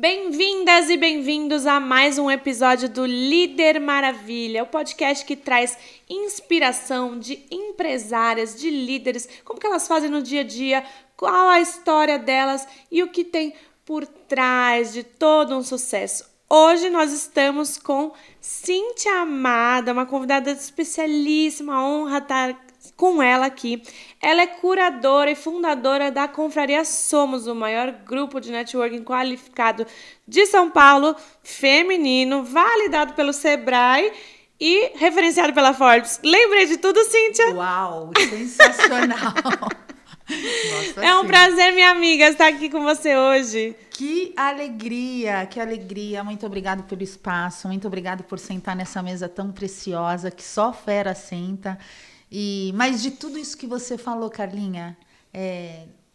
Bem-vindas e bem-vindos a mais um episódio do Líder Maravilha, o podcast que traz inspiração de empresárias, de líderes, como que elas fazem no dia a dia, qual a história delas e o que tem por trás de todo um sucesso. Hoje nós estamos com Cíntia Amada, uma convidada especialíssima, honra estar com ela aqui. Ela é curadora e fundadora da Confraria Somos, o maior grupo de networking qualificado de São Paulo, feminino, validado pelo Sebrae e referenciado pela Forbes. Lembrei de tudo, Cíntia? Uau, sensacional! Nossa, é um prazer, minha amiga, estar aqui com você hoje. Que alegria, que alegria. Muito obrigada pelo espaço, muito obrigada por sentar nessa mesa tão preciosa que só fera senta. Mas de tudo isso que você falou, Carlinha,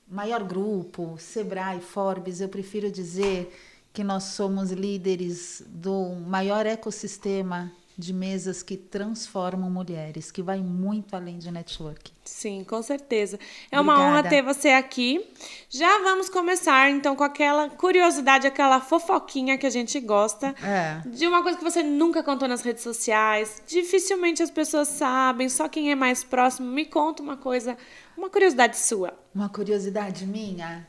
maior grupo, Sebrae, Forbes, eu prefiro dizer que nós somos líderes do maior ecossistema de mesas que transformam mulheres, que vai muito além de network. Sim, com certeza. É uma honra ter você aqui. Já vamos começar, então, com aquela curiosidade, aquela fofoquinha que a gente gosta. De uma coisa que você nunca contou nas redes sociais. Dificilmente as pessoas sabem, só quem é mais próximo. Me conta uma coisa, uma curiosidade sua. Uma curiosidade minha?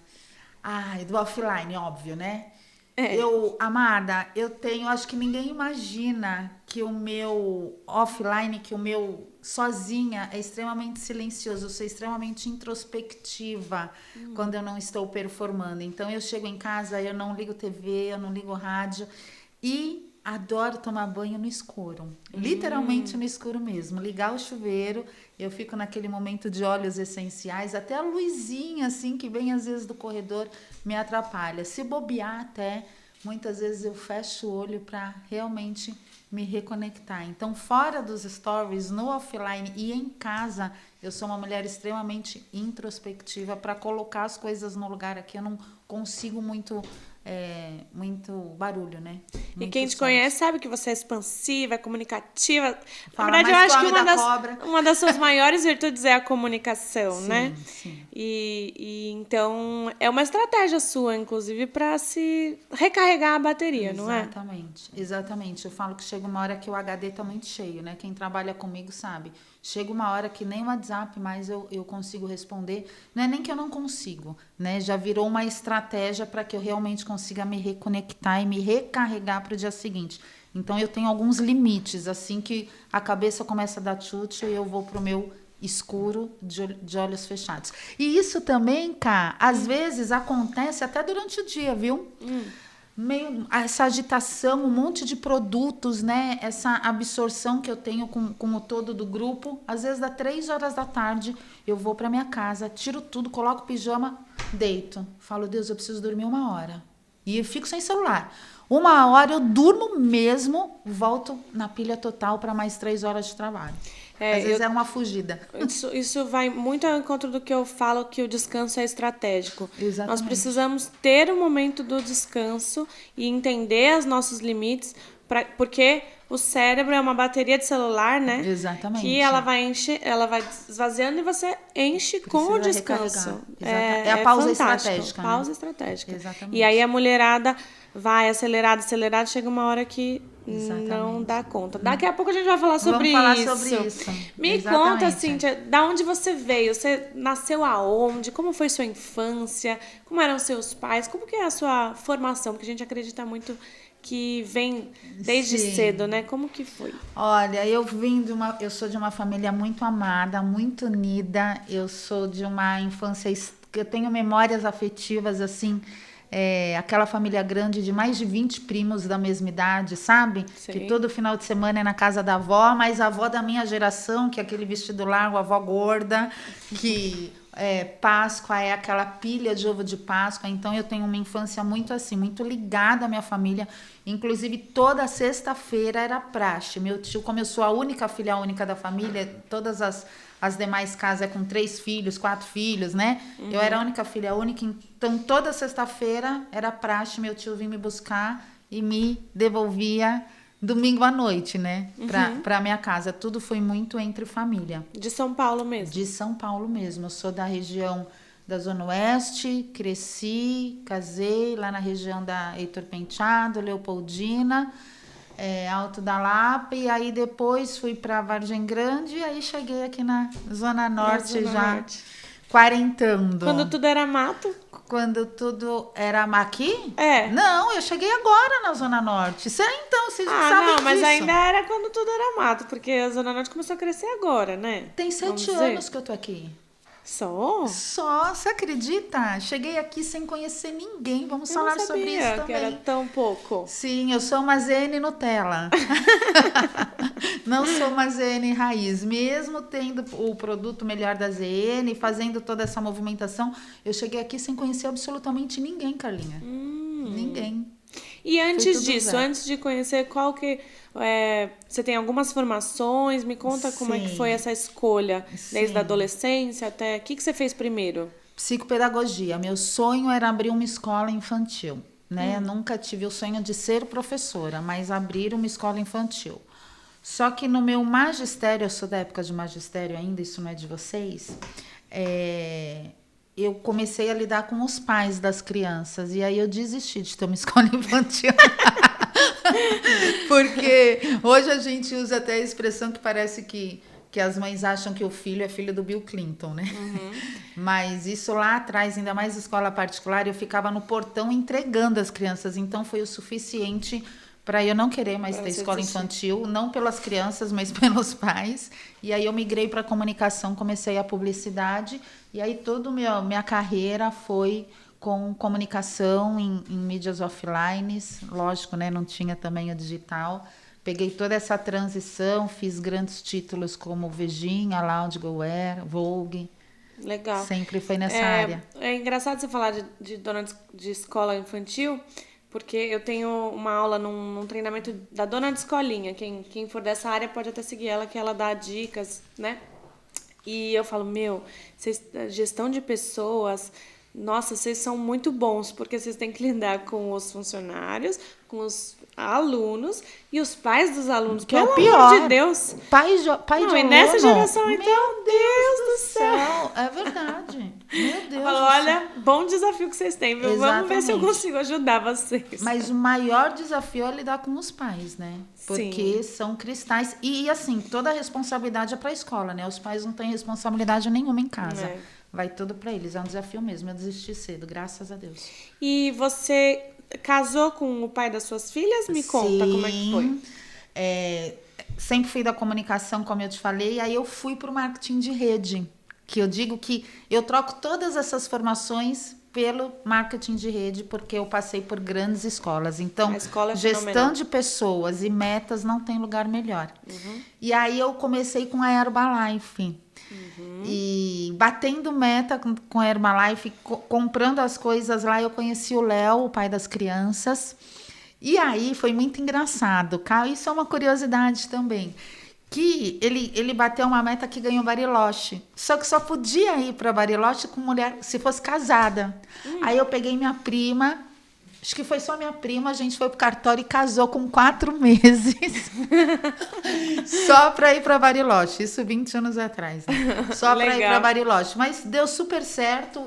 Do offline, óbvio, né? Amada, acho que ninguém imagina que o meu offline, que o meu sozinha é extremamente silencioso, eu sou extremamente introspectiva quando eu não estou performando. Então eu chego em casa, eu não ligo TV, eu não ligo rádio e adoro tomar banho no escuro, literalmente no escuro mesmo, ligar o chuveiro, eu fico naquele momento de óleos essenciais, até a luzinha assim que vem às vezes do corredor me atrapalha, se bobear até, muitas vezes eu fecho o olho para realmente me reconectar. Então fora dos stories, no offline e em casa, eu sou uma mulher extremamente introspectiva para colocar as coisas no lugar aqui, eu não consigo muito barulho, né? E quem te conhece sabe que você é expansiva, é comunicativa. Fala, na verdade, eu acho que uma das suas maiores virtudes é a comunicação, sim, né? Sim. E então é uma estratégia sua, inclusive, para se recarregar a bateria, não é? Exatamente. Eu falo que chega uma hora que o HD tá muito cheio, né? Quem trabalha comigo sabe. Chega uma hora que nem o WhatsApp mais eu consigo responder. Não é nem que eu não consigo, né? Já virou uma estratégia para que eu realmente consiga me reconectar e me recarregar para o dia seguinte. Então, eu tenho alguns limites. Assim que a cabeça começa a dar chute, eu vou pro meu escuro de olhos fechados. E isso também, Cá, às vezes acontece até durante o dia, viu? Meio essa agitação, um monte de produtos, né? Essa absorção que eu tenho com o todo do grupo. Às vezes, dá 3 horas da tarde, eu vou para minha casa, tiro tudo, coloco o pijama, deito. Falo, Deus, eu preciso dormir 1 hora. E eu fico sem celular. 1 hora eu durmo mesmo, volto na pilha total para mais 3 horas de trabalho. Às vezes é uma fugida. Isso vai muito ao encontro do que eu falo, que o descanso é estratégico. Exatamente. Nós precisamos ter o momento do descanso e entender os nossos limites, porque o cérebro é uma bateria de celular, né? Exatamente. Que ela vai esvaziando e você enche com o descanso. É a pausa estratégica. Pausa estratégica. Exatamente. E aí a mulherada vai acelerada, chega uma hora que não dá conta. Daqui a pouco a gente vai falar sobre isso. Vamos falar sobre isso. Me conta, Cíntia, da onde você veio? Você nasceu aonde? Como foi sua infância? Como eram seus pais? Como que é a sua formação? Porque a gente acredita muito que vem desde cedo, né? Como que foi? Olha, eu sou de uma família muito amada, muito unida. Eu sou de uma infância que eu tenho memórias afetivas assim. Aquela família grande de mais de 20 primos da mesma idade, sabe? Sim. Que todo final de semana é na casa da avó, mas a avó da minha geração, que é aquele vestido largo, a avó gorda, que Páscoa é aquela pilha de ovo de Páscoa. Então eu tenho uma infância muito assim, muito ligada à minha família. Inclusive toda sexta-feira era praxe. Meu tio, como eu sou a única filha única da família, todas as demais casas é com 3 filhos, 4 filhos, né? Eu era a única filha única, então toda sexta-feira era praxe, meu tio vinha me buscar e me devolvia domingo à noite, né? Pra minha casa. Tudo foi muito entre família. De São Paulo mesmo? De São Paulo mesmo. Eu sou da região da Zona Oeste, cresci, casei lá na região da Heitor Penteado, Leopoldina, Alto da Lapa, e aí depois fui para Vargem Grande, e aí cheguei aqui na Zona Norte Norte. quarentando. Quando tudo era mato? Quando tudo era aqui? É. Não, eu cheguei agora na Zona Norte. Então, vocês não sabem não, mas disso. ainda era quando tudo era mato, porque a Zona Norte começou a crescer agora, né? Tem 7 anos que eu tô aqui. Só? Só, você acredita? Cheguei aqui sem conhecer ninguém. Vamos falar sobre isso também. Que era tão pouco. Sim, eu sou uma ZN Nutella. Não sou uma ZN raiz. Mesmo tendo o produto melhor da ZN, fazendo toda essa movimentação, eu cheguei aqui sem conhecer absolutamente ninguém, Carlinha. Ninguém. E antes disso, antes de conhecer qual que... você tem algumas formações, me conta como é que foi essa escolha, desde a adolescência até... O que você fez primeiro? Psicopedagogia. Meu sonho era abrir uma escola infantil, né? Eu nunca tive o sonho de ser professora, mas abrir uma escola infantil. Só que no meu magistério, eu sou da época de magistério ainda, isso não é de vocês, eu comecei a lidar com os pais das crianças. E aí eu desisti de ter uma escola infantil. Porque hoje a gente usa até a expressão que parece que as mães acham que o filho é filho do Bill Clinton, né? Mas isso lá atrás, ainda mais escola particular, eu ficava no portão entregando as crianças. Então foi o suficiente para eu não querer mais ter escola infantil, não pelas crianças, mas pelos pais. E aí eu migrei para comunicação, comecei a publicidade, e aí toda minha carreira foi com comunicação em mídias offline, lógico, né? Não tinha também o digital. Peguei toda essa transição, fiz grandes títulos como Vejinha, Lounge Gowear, Vogue. Legal. Sempre foi nessa área. É engraçado você falar de dona de escola infantil, porque eu tenho uma aula num treinamento da dona de escolinha. Quem for dessa área pode até seguir ela, que ela dá dicas, né? E eu falo, gestão de pessoas, nossa, vocês são muito bons, porque vocês têm que lidar com os funcionários, com os alunos e os pais dos alunos. Que é o Pelo pior. amor de Deus. Pai de e aluno. nessa geração, então, meu Deus do céu. É verdade. Meu Deus. Olha, bom desafio que vocês têm, viu? Exatamente. Vamos ver se eu consigo ajudar vocês. Mas o maior desafio é lidar com os pais, né? Porque são cristais. E assim, toda a responsabilidade é para a escola, né? Os pais não têm responsabilidade nenhuma em casa. Vai tudo para eles. É um desafio mesmo. Eu desisti cedo, graças a Deus. E você casou com o pai das suas filhas? Me conta como é que foi. Sempre fui da comunicação, como eu te falei. Aí eu fui para o marketing de rede. Que eu digo que eu troco todas essas formações pelo marketing de rede, porque eu passei por grandes escolas. Então, gestão de pessoas e metas não tem lugar melhor. E aí eu comecei com a Herbalife. E batendo meta com a Herbalife, comprando as coisas lá, eu conheci o Léo, o pai das crianças. E aí foi muito engraçado. Isso é uma curiosidade também. Que ele bateu uma meta que ganhou Bariloche. Só que só podia ir para Bariloche com mulher se fosse casada. Aí eu peguei minha prima, acho que foi só minha prima, a gente foi pro cartório e casou com 4 meses. Só para ir para Bariloche. Isso 20 anos atrás. Né? Só para ir para Bariloche. Mas deu super certo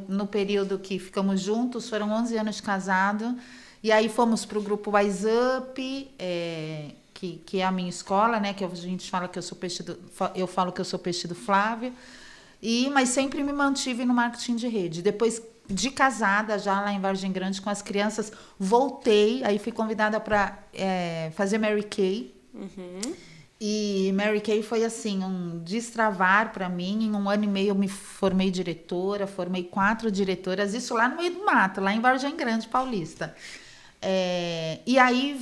no período que ficamos juntos. Foram 11 anos de casado. E aí fomos para o grupo Wise Up, que é a minha escola, né? Que a gente fala que eu sou peixe eu falo que eu sou peixe do Flávio. Mas sempre me mantive no marketing de rede. Depois de casada, já lá em Vargem Grande com as crianças, voltei. Aí fui convidada para fazer Mary Kay. E Mary Kay foi assim, um destravar para mim. Em 1 ano e meio eu me formei diretora, formei 4 diretoras. Isso lá no meio do mato, lá em Vargem Grande, Paulista. E aí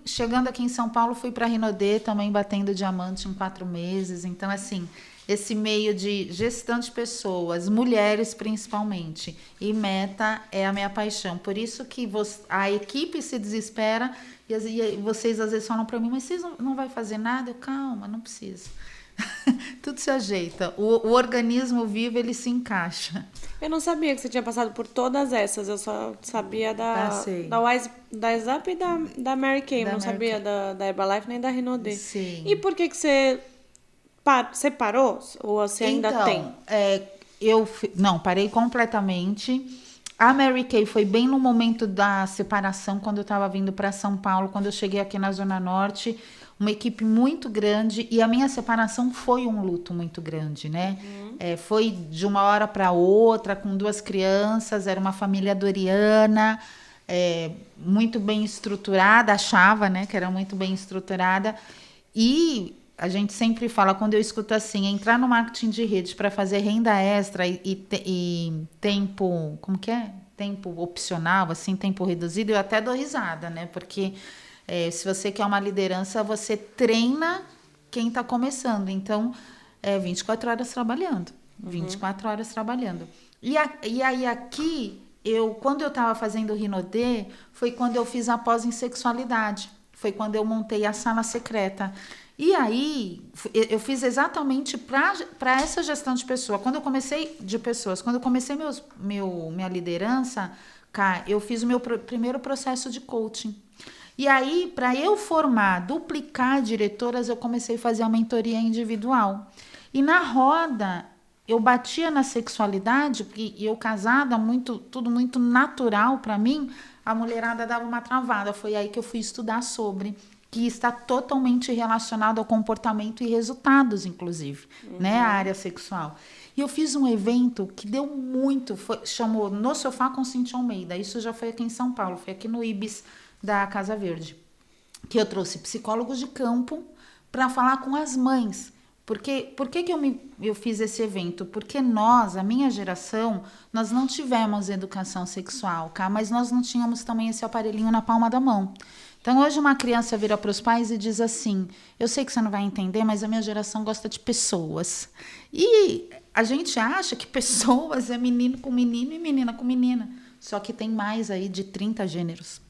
chegando aqui em São Paulo, fui para a Rinodê, também batendo diamante em 4 meses. Então, assim, esse meio de gestão de pessoas, mulheres principalmente, e meta é a minha paixão. Por isso que a equipe se desespera e vocês às vezes falam para mim, mas vocês não vai fazer nada? Eu, calma, não precisa. Tudo se ajeita. O organismo vivo, ele se encaixa. Eu não sabia que você tinha passado por todas essas. Eu só sabia da Wise Up e da Mary Kay. Não sabia da Herbalife nem da Rinodê. Sim. E por que você parou? Ou você ainda tem? Não, parei completamente. A Mary Kay foi bem no momento da separação, quando eu estava vindo para São Paulo, quando eu cheguei aqui na Zona Norte, uma equipe muito grande, e a minha separação foi um luto muito grande, né? Foi de uma hora para outra, com 2 crianças, era uma família doriana, muito bem estruturada, achava, né, que era muito bem estruturada, e a gente sempre fala, quando eu escuto assim, entrar no marketing de rede para fazer renda extra e tempo, como que é? Tempo opcional, assim, tempo reduzido, eu até dou risada, né? Porque se você quer uma liderança, você treina quem está começando. Então, 24 horas trabalhando. 24 horas trabalhando. E aí aqui, quando eu estava fazendo o Rinodê, foi quando eu fiz a pós em sexualidade. Foi quando eu montei a sala secreta. E aí, eu fiz exatamente para essa gestão de pessoa. Quando eu comecei minha liderança, cá, eu fiz o meu primeiro processo de coaching. E aí, para eu duplicar diretoras, eu comecei a fazer a mentoria individual. E na roda, eu batia na sexualidade, porque eu casada, tudo muito natural para mim, a mulherada dava uma travada. Foi aí que eu fui estudar sobre, que está totalmente relacionado ao comportamento e resultados, inclusive, né? A área sexual. E eu fiz um evento que deu muito, chamou No Sofá com Cintia Almeida. Isso já foi aqui em São Paulo, foi aqui no Ibis da Casa Verde. Que eu trouxe psicólogos de campo para falar com as mães. Por que eu fiz esse evento? Porque nós, a minha geração, nós não tivemos educação sexual, tá? Mas nós não tínhamos também esse aparelhinho na palma da mão. Então, hoje uma criança vira para os pais e diz assim, eu sei que você não vai entender, mas a minha geração gosta de pessoas. E a gente acha que pessoas é menino com menino e menina com menina. Só que tem mais aí de 30 gêneros.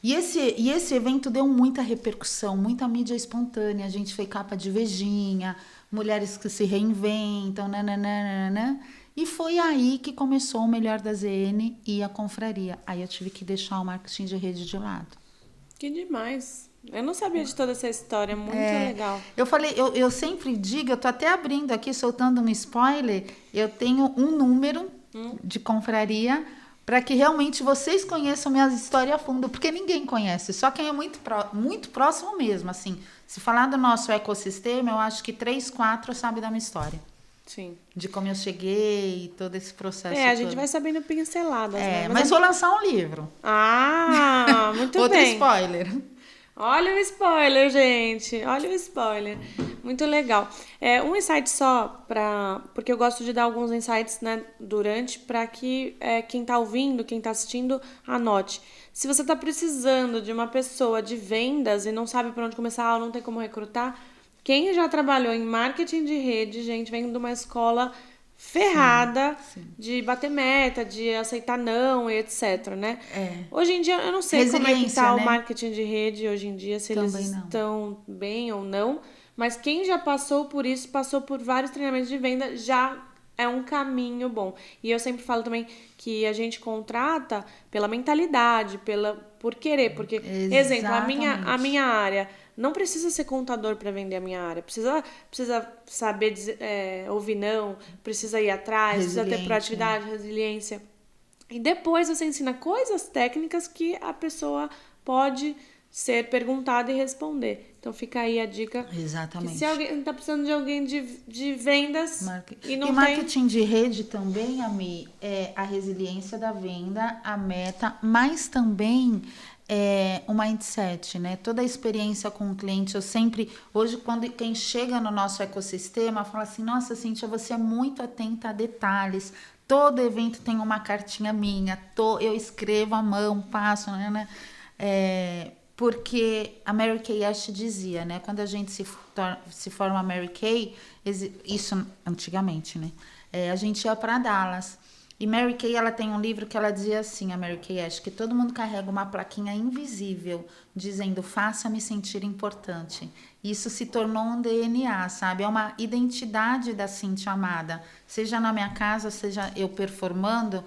E esse evento deu muita repercussão, muita mídia espontânea. A gente fez capa de Vejinha, mulheres que se reinventam, nananana. E foi aí que começou o Melhor da ZN e a confraria. Aí eu tive que deixar o marketing de rede de lado. Que demais. Eu não sabia de toda essa história, muito legal. Eu falei, eu sempre digo, eu tô até abrindo aqui, soltando um spoiler, eu tenho um número de confraria para que realmente vocês conheçam minha história a fundo, porque ninguém conhece, só quem é muito próximo mesmo, assim. Se falar do nosso ecossistema, eu acho que 3, 4 sabe da minha história. Sim. De como eu cheguei, todo esse processo a gente vai sabendo pinceladas, né? Mas vou lançar um livro. Ah, muito Outro bem. spoiler. Olha o spoiler, gente. Olha o spoiler. Muito legal. Um insight só, porque eu gosto de dar alguns insights, né, para que quem tá ouvindo, quem tá assistindo, anote. Se você tá precisando de uma pessoa de vendas e não sabe por onde começar ou não tem como recrutar, quem já trabalhou em marketing de rede, gente, vem de uma escola ferrada de bater meta, de aceitar não e etc, né? Hoje em dia, eu não sei como é que tá, né, o marketing de rede hoje em dia, se também eles estão bem ou não, mas quem já passou por isso, passou por vários treinamentos de venda, já é um caminho bom. E eu sempre falo também que a gente contrata pela mentalidade, por querer, porque, exemplo, a minha área, não precisa ser contador para vender a minha área. Precisa saber ouvir não, precisa ir atrás, precisa ter proatividade, resiliência. E depois você ensina coisas técnicas que a pessoa pode ser perguntada e responder. Então fica aí a dica. Exatamente. Que se alguém está precisando de alguém de vendas e não marketing de rede também, Ami, é a resiliência da venda, a meta, mas também o mindset, né? Toda a experiência com o cliente, eu sempre, hoje, quem chega no nosso ecossistema, fala assim, nossa, Cíntia, você é muito atenta a detalhes, todo evento tem uma cartinha minha, eu escrevo à mão, passo, né? Porque a Mary Kay Ash dizia, né? Quando a gente se forma Mary Kay, isso antigamente, né? A gente ia para Dallas. E Mary Kay, ela tem um livro que ela dizia assim, a Mary Kay Ash, que todo mundo carrega uma plaquinha invisível dizendo, faça-me sentir importante. Isso se tornou um DNA, sabe? É uma identidade da Cíntia amada. Seja na minha casa, seja eu performando,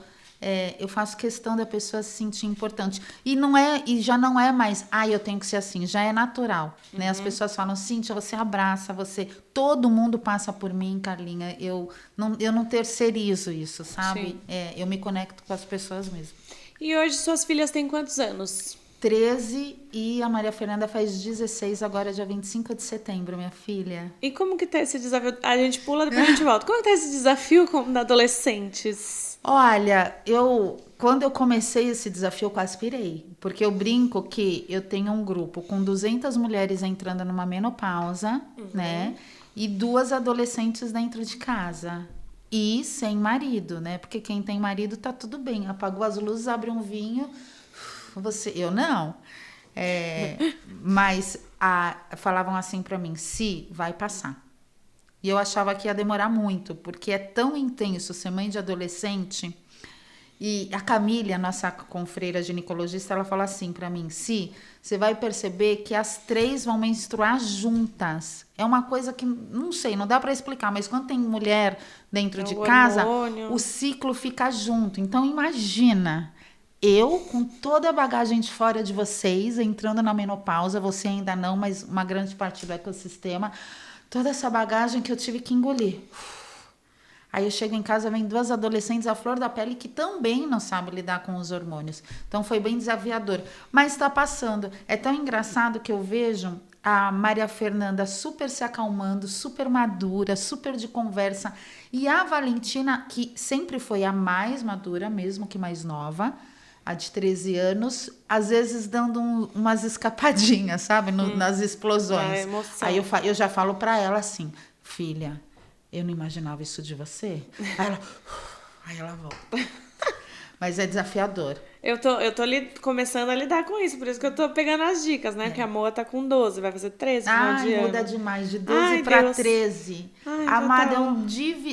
eu faço questão da pessoa se sentir importante. E já não é mais, eu tenho que ser assim, já é natural, né? As pessoas falam, Cíntia, você abraça, todo mundo passa por mim, Carlinha. Eu não terceirizo isso, sabe? Eu me conecto com as pessoas mesmo. E hoje suas filhas têm quantos anos? 13 e a Maria Fernanda faz 16 agora, dia 25 de setembro, minha filha. E como que tá esse desafio? A gente pula, depois a gente volta. Como que tá esse desafio com adolescentes? Olha, quando eu comecei esse desafio, eu quase pirei. Porque eu brinco que eu tenho um grupo com 200 mulheres entrando numa menopausa, né? E 2 adolescentes dentro de casa. E sem marido, né? Porque quem tem marido tá tudo bem. Apagou as luzes, abre um vinho... Eu não. Mas falavam assim para mim, vai passar. E eu achava que ia demorar muito, porque é tão intenso ser mãe de adolescente. E a Camille, a nossa confreira ginecologista, ela fala assim para mim, você vai perceber que as 3 vão menstruar juntas. É uma coisa que, não sei, não dá para explicar, mas quando tem mulher dentro de casa, o ciclo fica junto. Então, imagina... Eu, com toda a bagagem de fora de vocês, entrando na menopausa, você ainda não, mas uma grande parte do ecossistema, toda essa bagagem que eu tive que engolir. Aí eu chego em casa, vem 2 adolescentes à flor da pele que também não sabem lidar com os hormônios. Então foi bem desafiador. Mas está passando. É tão engraçado que eu vejo a Maria Fernanda super se acalmando, super madura, super de conversa. E a Valentina, que sempre foi a mais madura, mesmo que mais nova, a de 13 anos, às vezes dando umas escapadinhas, sabe? Nas explosões. Aí eu já falo para ela assim, filha, eu não imaginava isso de você. Aí ela volta. Mas é desafiador. Eu tô começando a lidar com isso, por isso que eu tô pegando as dicas, né? Porque a Moa tá com 12, vai fazer 13 final de ano. Muda demais, de 12 para 13. Amada,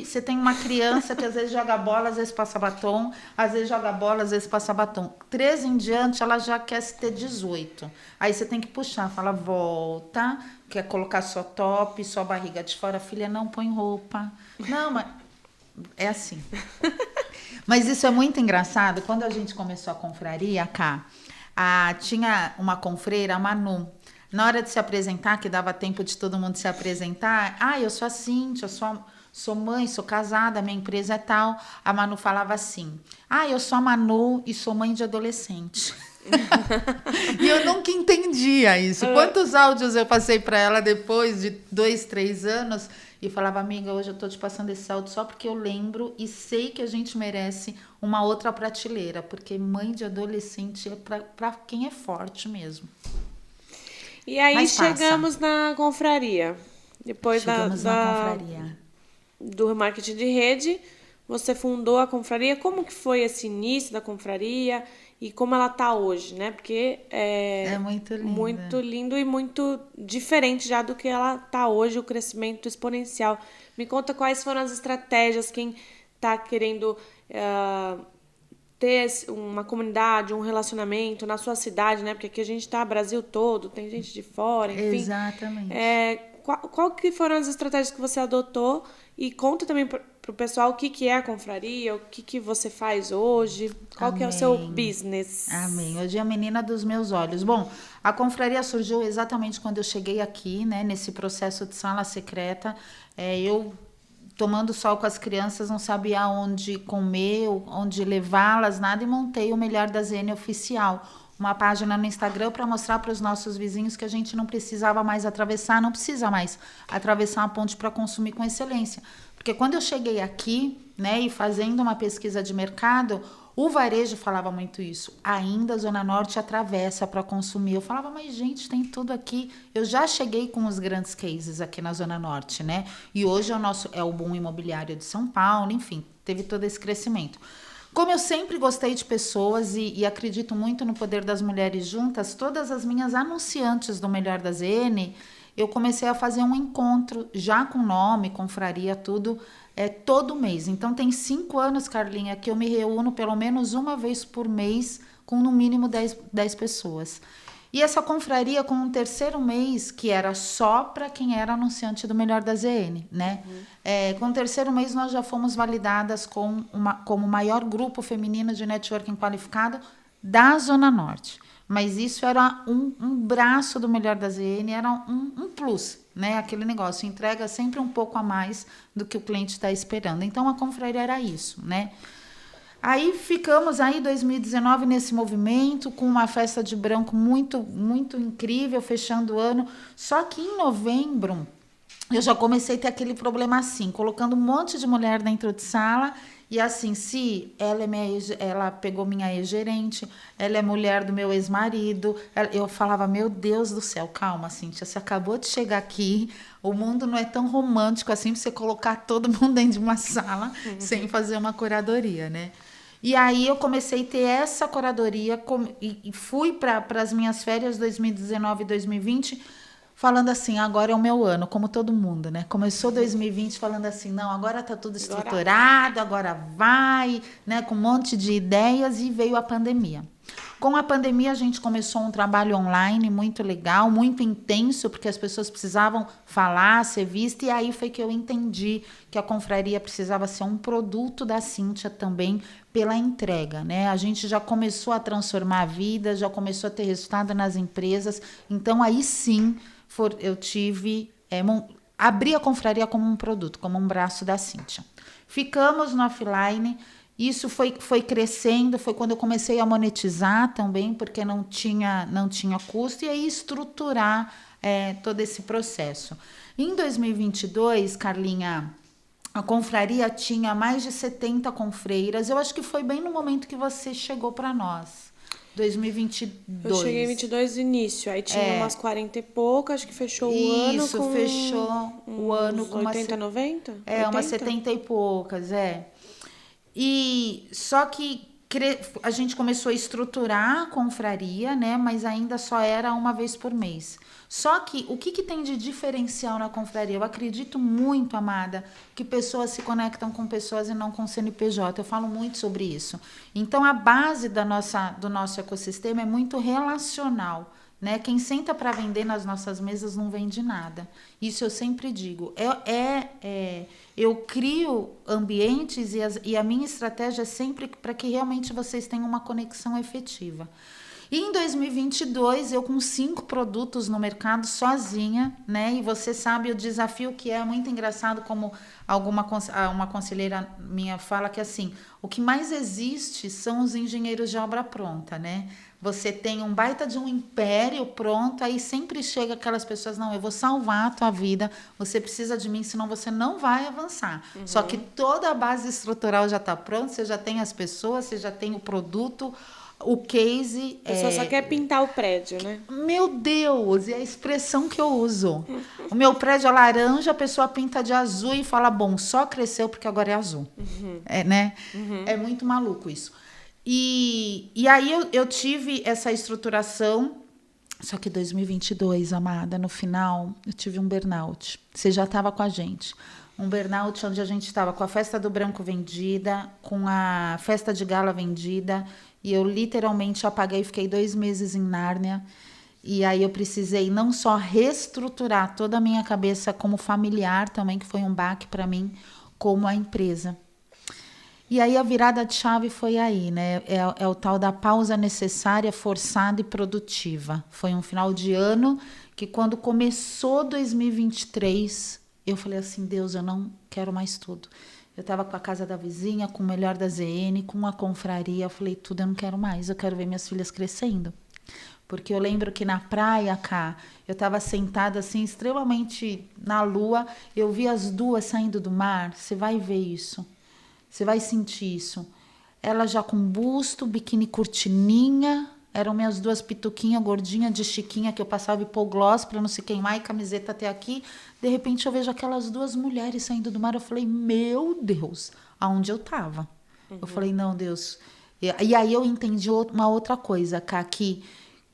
você tem uma criança que às vezes joga bola, às vezes passa batom, às vezes joga bola, às vezes passa batom. 13 em diante, ela já quer ter 18. Aí você tem que puxar, fala, volta, quer colocar só top, só barriga de fora, filha, não põe roupa. Não, mas é assim. Mas isso é muito engraçado. Quando a gente começou a confraria, tinha uma confreira, a Manu. Na hora de se apresentar, que dava tempo de todo mundo se apresentar, eu sou a Cíntia, sou mãe, sou casada, minha empresa é tal. A Manu falava assim, eu sou a Manu e sou mãe de adolescente. E eu nunca entendia isso. Quantos áudios eu passei para ela depois de 2, 3 anos... E falava, amiga, hoje eu tô te passando esse áudio só porque eu lembro e sei que a gente merece uma outra prateleira. Porque mãe de adolescente é pra quem é forte mesmo. E aí chegamos na confraria. Depois na confraria. Do marketing de rede, você fundou a confraria. Como que foi esse início da confraria? E como ela tá hoje, né? Porque é muito lindo. Muito lindo e muito diferente já do que ela tá hoje, o crescimento exponencial. Me conta quais foram as estratégias, quem tá querendo ter uma comunidade, um relacionamento na sua cidade, né? Porque aqui a gente tá Brasil todo, tem gente de fora, enfim. Exatamente. Qual que foram as estratégias que você adotou? E conta também pro pessoal o que é a confraria, o que você faz hoje, qual que é o seu business. Amém. Hoje é a menina dos meus olhos. Bom, a confraria surgiu exatamente quando eu cheguei aqui, né, nesse processo de sala secreta. Eu tomando sol com as crianças, não sabia onde comer, onde levá-las, nada, e montei o Melhor da ZN Oficial. Uma página no Instagram para mostrar para os nossos vizinhos que a gente não precisa mais atravessar uma ponte para consumir com excelência. Porque quando eu cheguei aqui, né, e fazendo uma pesquisa de mercado, o varejo falava muito isso. Ainda a Zona Norte atravessa para consumir. Eu falava, mas gente, tem tudo aqui. Eu já cheguei com os grandes cases aqui na Zona Norte, né? E hoje é o boom imobiliário de São Paulo, enfim, teve todo esse crescimento. Como eu sempre gostei de pessoas e acredito muito no poder das mulheres juntas, todas as minhas anunciantes do Melhor da ZN, eu comecei a fazer um encontro, já com nome, confraria, tudo, todo mês. Então, tem 5 anos, Carlinha, que eu me reúno pelo menos uma vez por mês com no mínimo 10 pessoas. E essa confraria com um terceiro mês, que era só para quem era anunciante do Melhor da ZN, né? Com o terceiro mês, nós já fomos validadas como o maior grupo feminino de networking qualificado da Zona Norte. Mas isso era um braço do Melhor da ZN, era um plus, né? Aquele negócio, entrega sempre um pouco a mais do que o cliente está esperando. Então, a confraria era isso, né? Aí ficamos aí 2019 nesse movimento, com uma festa de branco muito, muito incrível, fechando o ano. Só que em novembro, eu já comecei a ter aquele problema assim, colocando um monte de mulher dentro de sala. E assim, se ela pegou minha ex-gerente, ela é mulher do meu ex-marido. Eu falava, meu Deus do céu, calma, Cíntia, você acabou de chegar aqui, o mundo não é tão romântico assim pra você colocar todo mundo dentro de uma sala sem fazer uma curadoria, né? E aí eu comecei a ter essa curadoria e fui para as minhas férias 2019 e 2020 falando assim, agora é o meu ano, como todo mundo, né? Começou 2020 falando assim, não, agora tá tudo estruturado, agora vai, né? Com um monte de ideias, e veio a pandemia. Com a pandemia, a gente começou um trabalho online muito legal, muito intenso, porque as pessoas precisavam falar, ser vista, e aí foi que eu entendi que a confraria precisava ser um produto da Cíntia também pela entrega, né? A gente já começou a transformar a vida, já começou a ter resultado nas empresas, então aí sim eu tive, abri a confraria como um produto, como um braço da Cíntia. Ficamos no offline. Isso foi crescendo, foi quando eu comecei a monetizar também, porque não tinha custo, e aí estruturar todo esse processo. Em 2022, Carlinha, a confraria tinha mais de 70 confreiras. Eu acho que foi bem no momento que você chegou para nós. 2022. Eu cheguei em 22 no início, aí tinha umas 40 e poucas, acho que fechou o ano com... Isso, fechou o ano com 80, 90? Umas 70 e poucas, E só que a gente começou a estruturar a confraria, né? Mas ainda só era uma vez por mês. Só que o que tem de diferencial na confraria? Eu acredito muito, amada, que pessoas se conectam com pessoas e não com CNPJ. Eu falo muito sobre isso. Então, a base do nosso ecossistema é muito relacional, né? Quem senta para vender nas nossas mesas não vende nada. Isso eu sempre digo. Eu crio ambientes e a minha estratégia é sempre para que realmente vocês tenham uma conexão efetiva. E em 2022, eu com 5 produtos no mercado sozinha, né? E você sabe o desafio que é muito engraçado, como uma conselheira minha fala, que assim, o que mais existe são os engenheiros de obra pronta, né? Você tem um baita de um império pronto, aí sempre chega aquelas pessoas, não, eu vou salvar a tua vida, você precisa de mim, senão você não vai avançar. Só que toda a base estrutural já está pronta, você já tem as pessoas, você já tem o produto, o case... A pessoa só quer pintar o prédio, né? Meu Deus, é a expressão que eu uso. O meu prédio é laranja, a pessoa pinta de azul e fala, bom, só cresceu porque agora é azul. Né? É muito maluco isso. E aí eu tive essa estruturação, só que 2022, amada, no final, eu tive um burnout. Você já estava com a gente. Um burnout onde a gente estava com a festa do branco vendida, com a festa de gala vendida, e eu literalmente apaguei, fiquei 2 meses em Nárnia. E aí eu precisei não só reestruturar toda a minha cabeça como familiar também, que foi um baque para mim, como a empresa. E aí a virada de chave foi aí, né? É o tal da pausa necessária, forçada e produtiva. Foi um final de ano que, quando começou 2023, eu falei assim, Deus, eu não quero mais tudo. Eu estava com a casa da vizinha, com o Melhor da ZN, com a confraria. Eu falei, tudo eu não quero mais, eu quero ver minhas filhas crescendo. Porque eu lembro que na praia, cá, eu estava sentada assim, extremamente na lua, eu vi as duas saindo do mar. Você vai ver isso. Você vai sentir isso. Ela já com busto, biquíni cortininha, eram minhas 2 pituquinhas gordinhas de chiquinha que eu passava hipoglós para não se queimar, e camiseta até aqui. De repente eu vejo aquelas 2 mulheres saindo do mar. Eu falei, meu Deus, aonde eu estava? Eu falei, não, Deus. E aí eu entendi uma outra coisa, Cá, que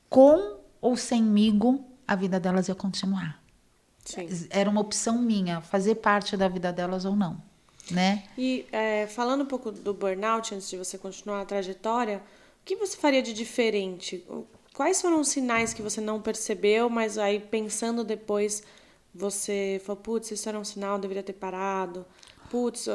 com ou semigo a vida delas ia continuar. Sim. Era uma opção minha, fazer parte da vida delas ou não. Né? E falando um pouco do burnout, antes de você continuar a trajetória, o que você faria de diferente? quais foram os sinais que você não percebeu, mas aí pensando depois, você falou, putz, isso era um sinal, eu deveria ter parado. Putz,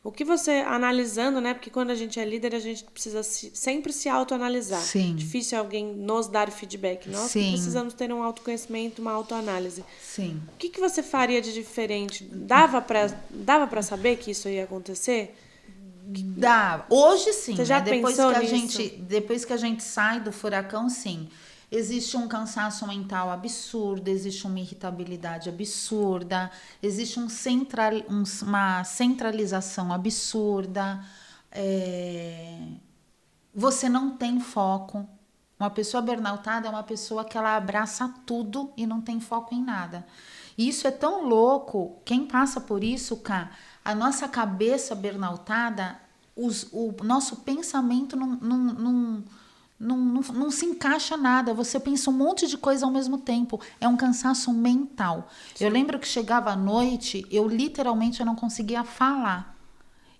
o que você, analisando, né? Porque quando a gente é líder, a gente precisa sempre se autoanalisar. Sim. Difícil alguém nos dar feedback. Nós que precisamos ter um autoconhecimento, uma autoanálise. Sim. O que você faria de diferente? Dava pra saber que isso ia acontecer? Dá. Hoje sim. Você já pensou nisso? Depois que a gente sai do furacão, sim. Existe um cansaço mental absurdo, existe uma irritabilidade absurda, existe uma centralização absurda. Você não tem foco. Uma pessoa burnoutada é uma pessoa que ela abraça tudo e não tem foco em nada. E isso é tão louco. Quem passa por isso, Cá, a nossa cabeça burnoutada, o nosso pensamento não se encaixa nada. Você pensa um monte de coisa ao mesmo tempo. É um cansaço mental. Sim. Eu lembro que chegava à noite, eu não conseguia falar.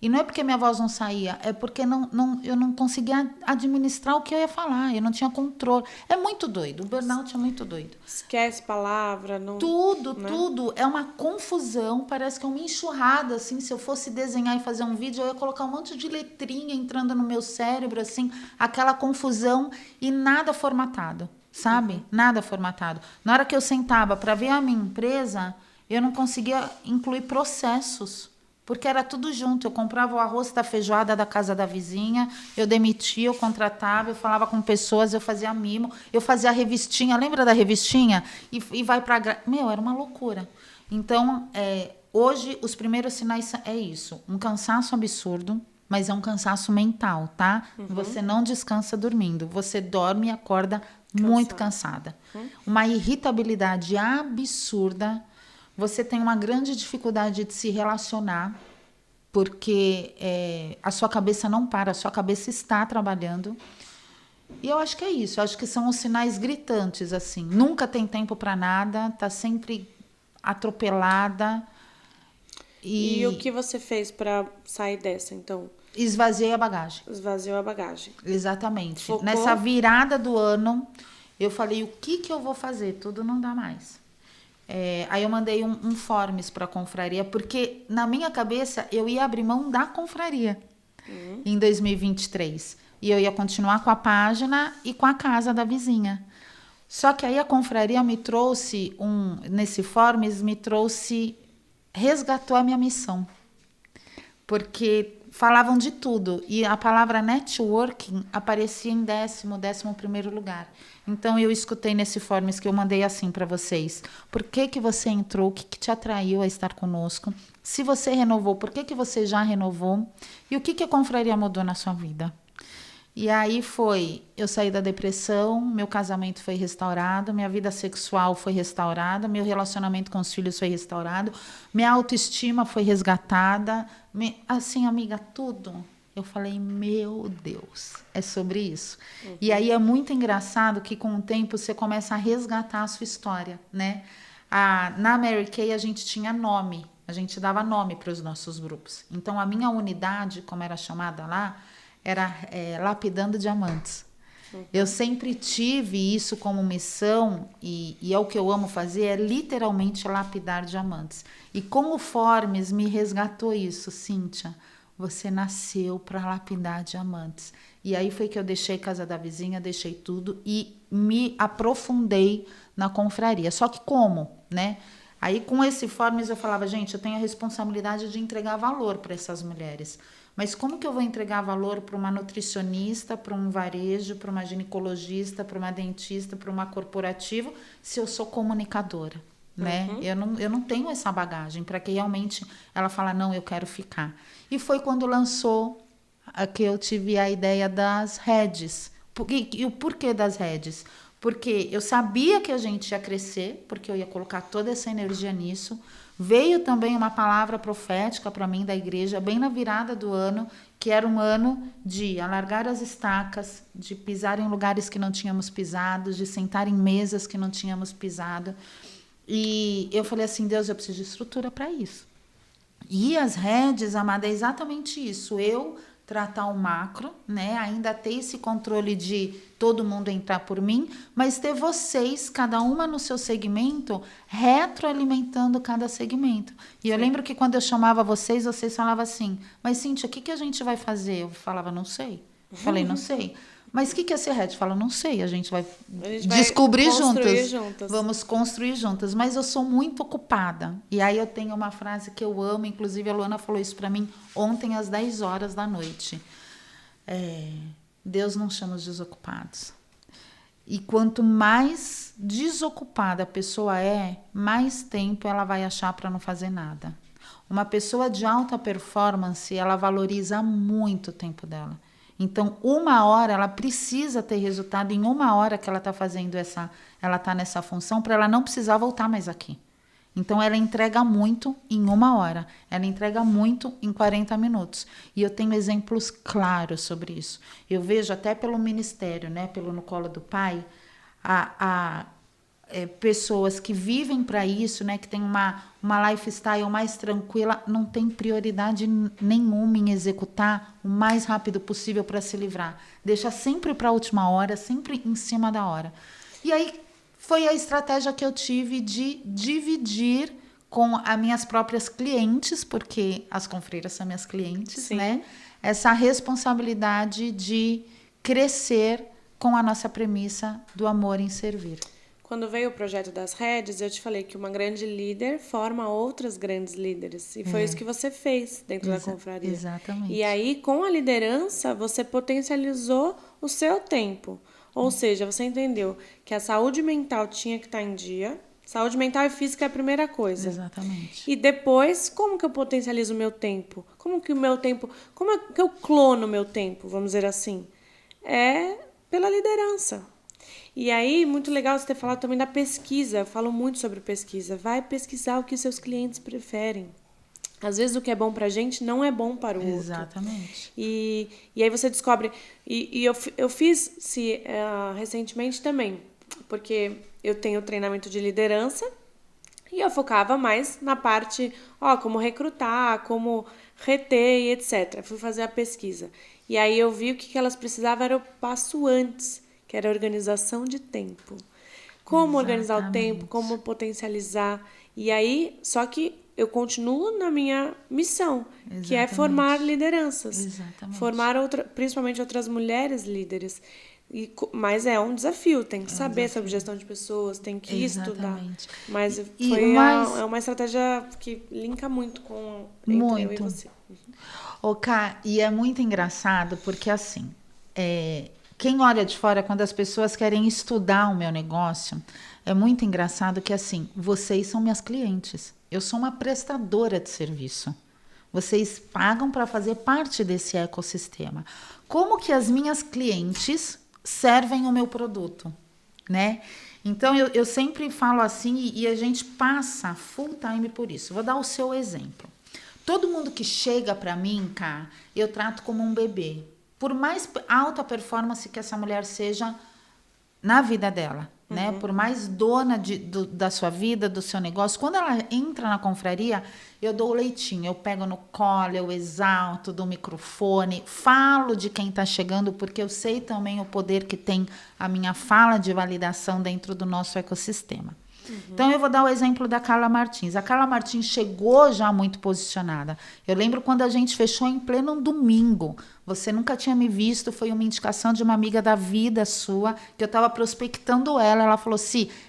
E não é porque minha voz não saía, é porque eu não conseguia administrar o que eu ia falar. Eu não tinha controle. É muito doido. O burnout é muito doido. Esquece palavra. Não, tudo, né? Tudo. É uma confusão. Parece que é uma enxurrada, assim. Se eu fosse desenhar e fazer um vídeo, eu ia colocar um monte de letrinha entrando no meu cérebro, assim. Aquela confusão e nada formatado, sabe? Nada formatado. Na hora que eu sentava para ver a minha empresa, eu não conseguia incluir processos. Porque era tudo junto. Eu comprava o arroz da feijoada da casa da vizinha, eu demitia, eu contratava, eu falava com pessoas, eu fazia mimo, eu fazia a revistinha. Lembra da revistinha? E vai para... Meu, era uma loucura. Então, hoje, os primeiros sinais é isso. Um cansaço absurdo, mas é um cansaço mental, tá? Você não descansa dormindo. Você dorme e acorda muito cansada. Uma irritabilidade absurda. Você tem uma grande dificuldade de se relacionar, porque a sua cabeça não para, a sua cabeça está trabalhando. E eu acho que é isso, eu acho que são os sinais gritantes, assim. Nunca tem tempo para nada, está sempre atropelada. E o que você fez para sair dessa, então? Esvaziei a bagagem. Esvaziou a bagagem. Exatamente. Focou. Nessa virada do ano, eu falei, o que eu vou fazer? Tudo não dá mais. Aí eu mandei um forms para a confraria, porque na minha cabeça eu ia abrir mão da confraria em 2023. E eu ia continuar com a página e com a casa da vizinha. Só que aí a confraria me trouxe, nesse forms, resgatou a minha missão. Porque falavam de tudo. E a palavra networking aparecia em 11º lugar. Então, eu escutei nesse forms que eu mandei assim para vocês. Por que você entrou? O que te atraiu a estar conosco? Se você renovou, por que você já renovou? E o que a confraria mudou na sua vida? E aí eu saí da depressão, meu casamento foi restaurado, minha vida sexual foi restaurada, meu relacionamento com os filhos foi restaurado, minha autoestima foi resgatada. Assim, amiga, tudo. Eu falei, meu Deus, é sobre isso. E aí é muito engraçado que com o tempo você começa a resgatar a sua história, né? Na Mary Kay a gente tinha nome, a gente dava nome para os nossos grupos. Então a minha unidade, como era chamada lá, era Lapidando Diamantes. Eu sempre tive isso como missão e é o que eu amo fazer, é literalmente lapidar diamantes. E com o Formes me resgatou isso, Cíntia. Você nasceu para lapidar diamantes. E aí foi que eu deixei Casa da Vizinha, deixei tudo e me aprofundei na confraria. Só que como, né? Aí com esse Formes eu falava, gente, eu tenho a responsabilidade de entregar valor para essas mulheres. Mas como que eu vou entregar valor para uma nutricionista, para um varejo, para uma ginecologista, para uma dentista, para uma corporativa, se eu sou comunicadora, né? Eu não tenho essa bagagem para que realmente ela fala, não, eu quero ficar. E foi quando lançou que eu tive a ideia das redes. E o porquê das redes? Porque eu sabia que a gente ia crescer, porque eu ia colocar toda essa energia nisso. Veio também uma palavra profética para mim da igreja, bem na virada do ano, que era um ano de alargar as estacas, de pisar em lugares que não tínhamos pisado, de sentar em mesas que não tínhamos pisado. E eu falei assim, Deus, eu preciso de estrutura para isso. E as redes, amada, é exatamente isso. Eu tratar o macro, né? Ainda ter esse controle de todo mundo entrar por mim, mas ter vocês, cada uma no seu segmento, retroalimentando cada segmento. E eu lembro que quando eu chamava vocês falavam assim, mas Cíntia, o que a gente vai fazer? Eu falava, não sei. Eu falei, não sei. Mas o que é ser retro? Eu falo, não sei, a gente vai descobrir juntas. Vamos construir juntas. Mas eu sou muito ocupada. E aí eu tenho uma frase que eu amo, inclusive a Luana falou isso para mim ontem às 10 horas da noite. Deus não chama os desocupados. E quanto mais desocupada a pessoa mais tempo ela vai achar para não fazer nada. Uma pessoa de alta performance, ela valoriza muito o tempo dela. Então, 1 hora, ela precisa ter resultado em 1 hora que ela está fazendo ela está nessa função, para ela não precisar voltar mais aqui. Então, ela entrega muito em 1 hora, ela entrega muito em 40 minutos. E eu tenho exemplos claros sobre isso. Eu vejo até pelo ministério, né, pelo No Colo do Pai, pessoas que vivem para isso, né, que tem uma lifestyle mais tranquila, não tem prioridade nenhuma em executar o mais rápido possível para se livrar. Deixa sempre para a última hora, sempre em cima da hora. E aí foi a estratégia que eu tive de dividir com as minhas próprias clientes, porque as confreiras são minhas clientes, Sim. né? Essa responsabilidade de crescer com a nossa premissa do amor em servir. Quando veio o projeto das redes, eu te falei que uma grande líder forma outras grandes líderes. E foi isso que você fez dentro da confraria. Exatamente. E aí, com a liderança, você potencializou o seu tempo. Ou seja, você entendeu que a saúde mental tinha que estar em dia. Saúde mental e física é a primeira coisa. Exatamente. E depois, como que eu potencializo o meu tempo? Como que eu clono o meu tempo, vamos dizer assim? É pela liderança. E aí, muito legal você ter falado também da pesquisa. Eu falo muito sobre pesquisa. Vai pesquisar o que seus clientes preferem. Às vezes o que é bom pra gente não é bom para o outro. Exatamente. E aí você descobre... E eu fiz recentemente também, porque eu tenho treinamento de liderança e eu focava mais na parte, como recrutar, como reter e etc. Fui fazer a pesquisa. E aí eu vi o que elas precisavam era o passo antes, que era a organização de tempo. Como organizar o tempo, como potencializar. E aí, só que eu continuo na minha missão, que é formar lideranças. Exatamente. Formar principalmente outras mulheres líderes. Mas é um desafio, tem que saber sobre gestão de pessoas, tem que estudar. Mas é uma estratégia que linka muito com entre eu e você. Ká, e é muito engraçado porque assim, quem olha de fora, quando as pessoas querem estudar o meu negócio, é muito engraçado que assim, vocês são minhas clientes. Eu sou uma prestadora de serviço. Vocês pagam para fazer parte desse ecossistema. Como que as minhas clientes servem o meu produto, né? Então, eu sempre falo assim e a gente passa full time por isso. Vou dar o seu exemplo. Todo mundo que chega para mim, cá, eu trato como um bebê. Por mais alta performance que essa mulher seja na vida dela, né? Por mais dona da sua vida, do seu negócio, quando ela entra na confraria, eu dou o leitinho, eu pego no colo, eu exalto, dou o microfone, falo de quem está chegando, porque eu sei também o poder que tem a minha fala de validação dentro do nosso ecossistema. Então, eu vou dar o exemplo da Carla Martins. A Carla Martins chegou já muito posicionada. Eu lembro quando a gente fechou em pleno domingo. Você nunca tinha me visto, foi uma indicação de uma amiga da vida sua, que eu estava prospectando ela. Ela falou,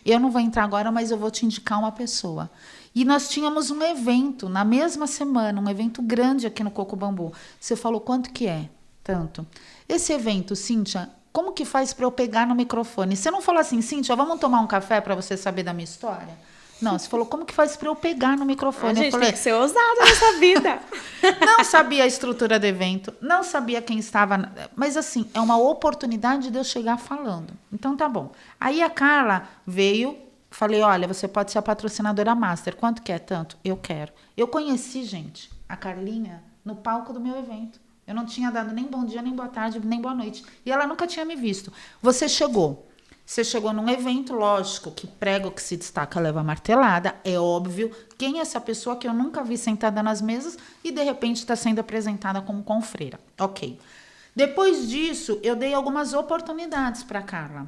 eu não vou entrar agora, mas eu vou te indicar uma pessoa. E nós tínhamos um evento na mesma semana, um evento grande aqui no Coco Bambu. Você falou, quanto que é? Tanto. Esse evento, Cíntia, como que faz para eu pegar no microfone? Você não falou assim, Cíntia, vamos tomar um café para você saber da minha história? Não, você falou, como que faz para eu pegar no microfone? Gente, tem que ser ousada nessa vida. Não sabia a estrutura do evento, não sabia quem estava... Mas, assim, é uma oportunidade de eu chegar falando. Então, tá bom. Aí a Carla veio, falei, olha, você pode ser a patrocinadora master. Quanto que é? Tanto? Eu quero. Eu conheci, gente, a Carlinha no palco do meu evento. Eu não tinha dado nem bom dia, nem boa tarde, nem boa noite. E ela nunca tinha me visto. Você chegou. Você chegou num evento, lógico, que prego que se destaca leva martelada, é óbvio. Quem é essa pessoa que eu nunca vi sentada nas mesas e de repente está sendo apresentada como confreira? Ok. Depois disso, eu dei algumas oportunidades para Carla.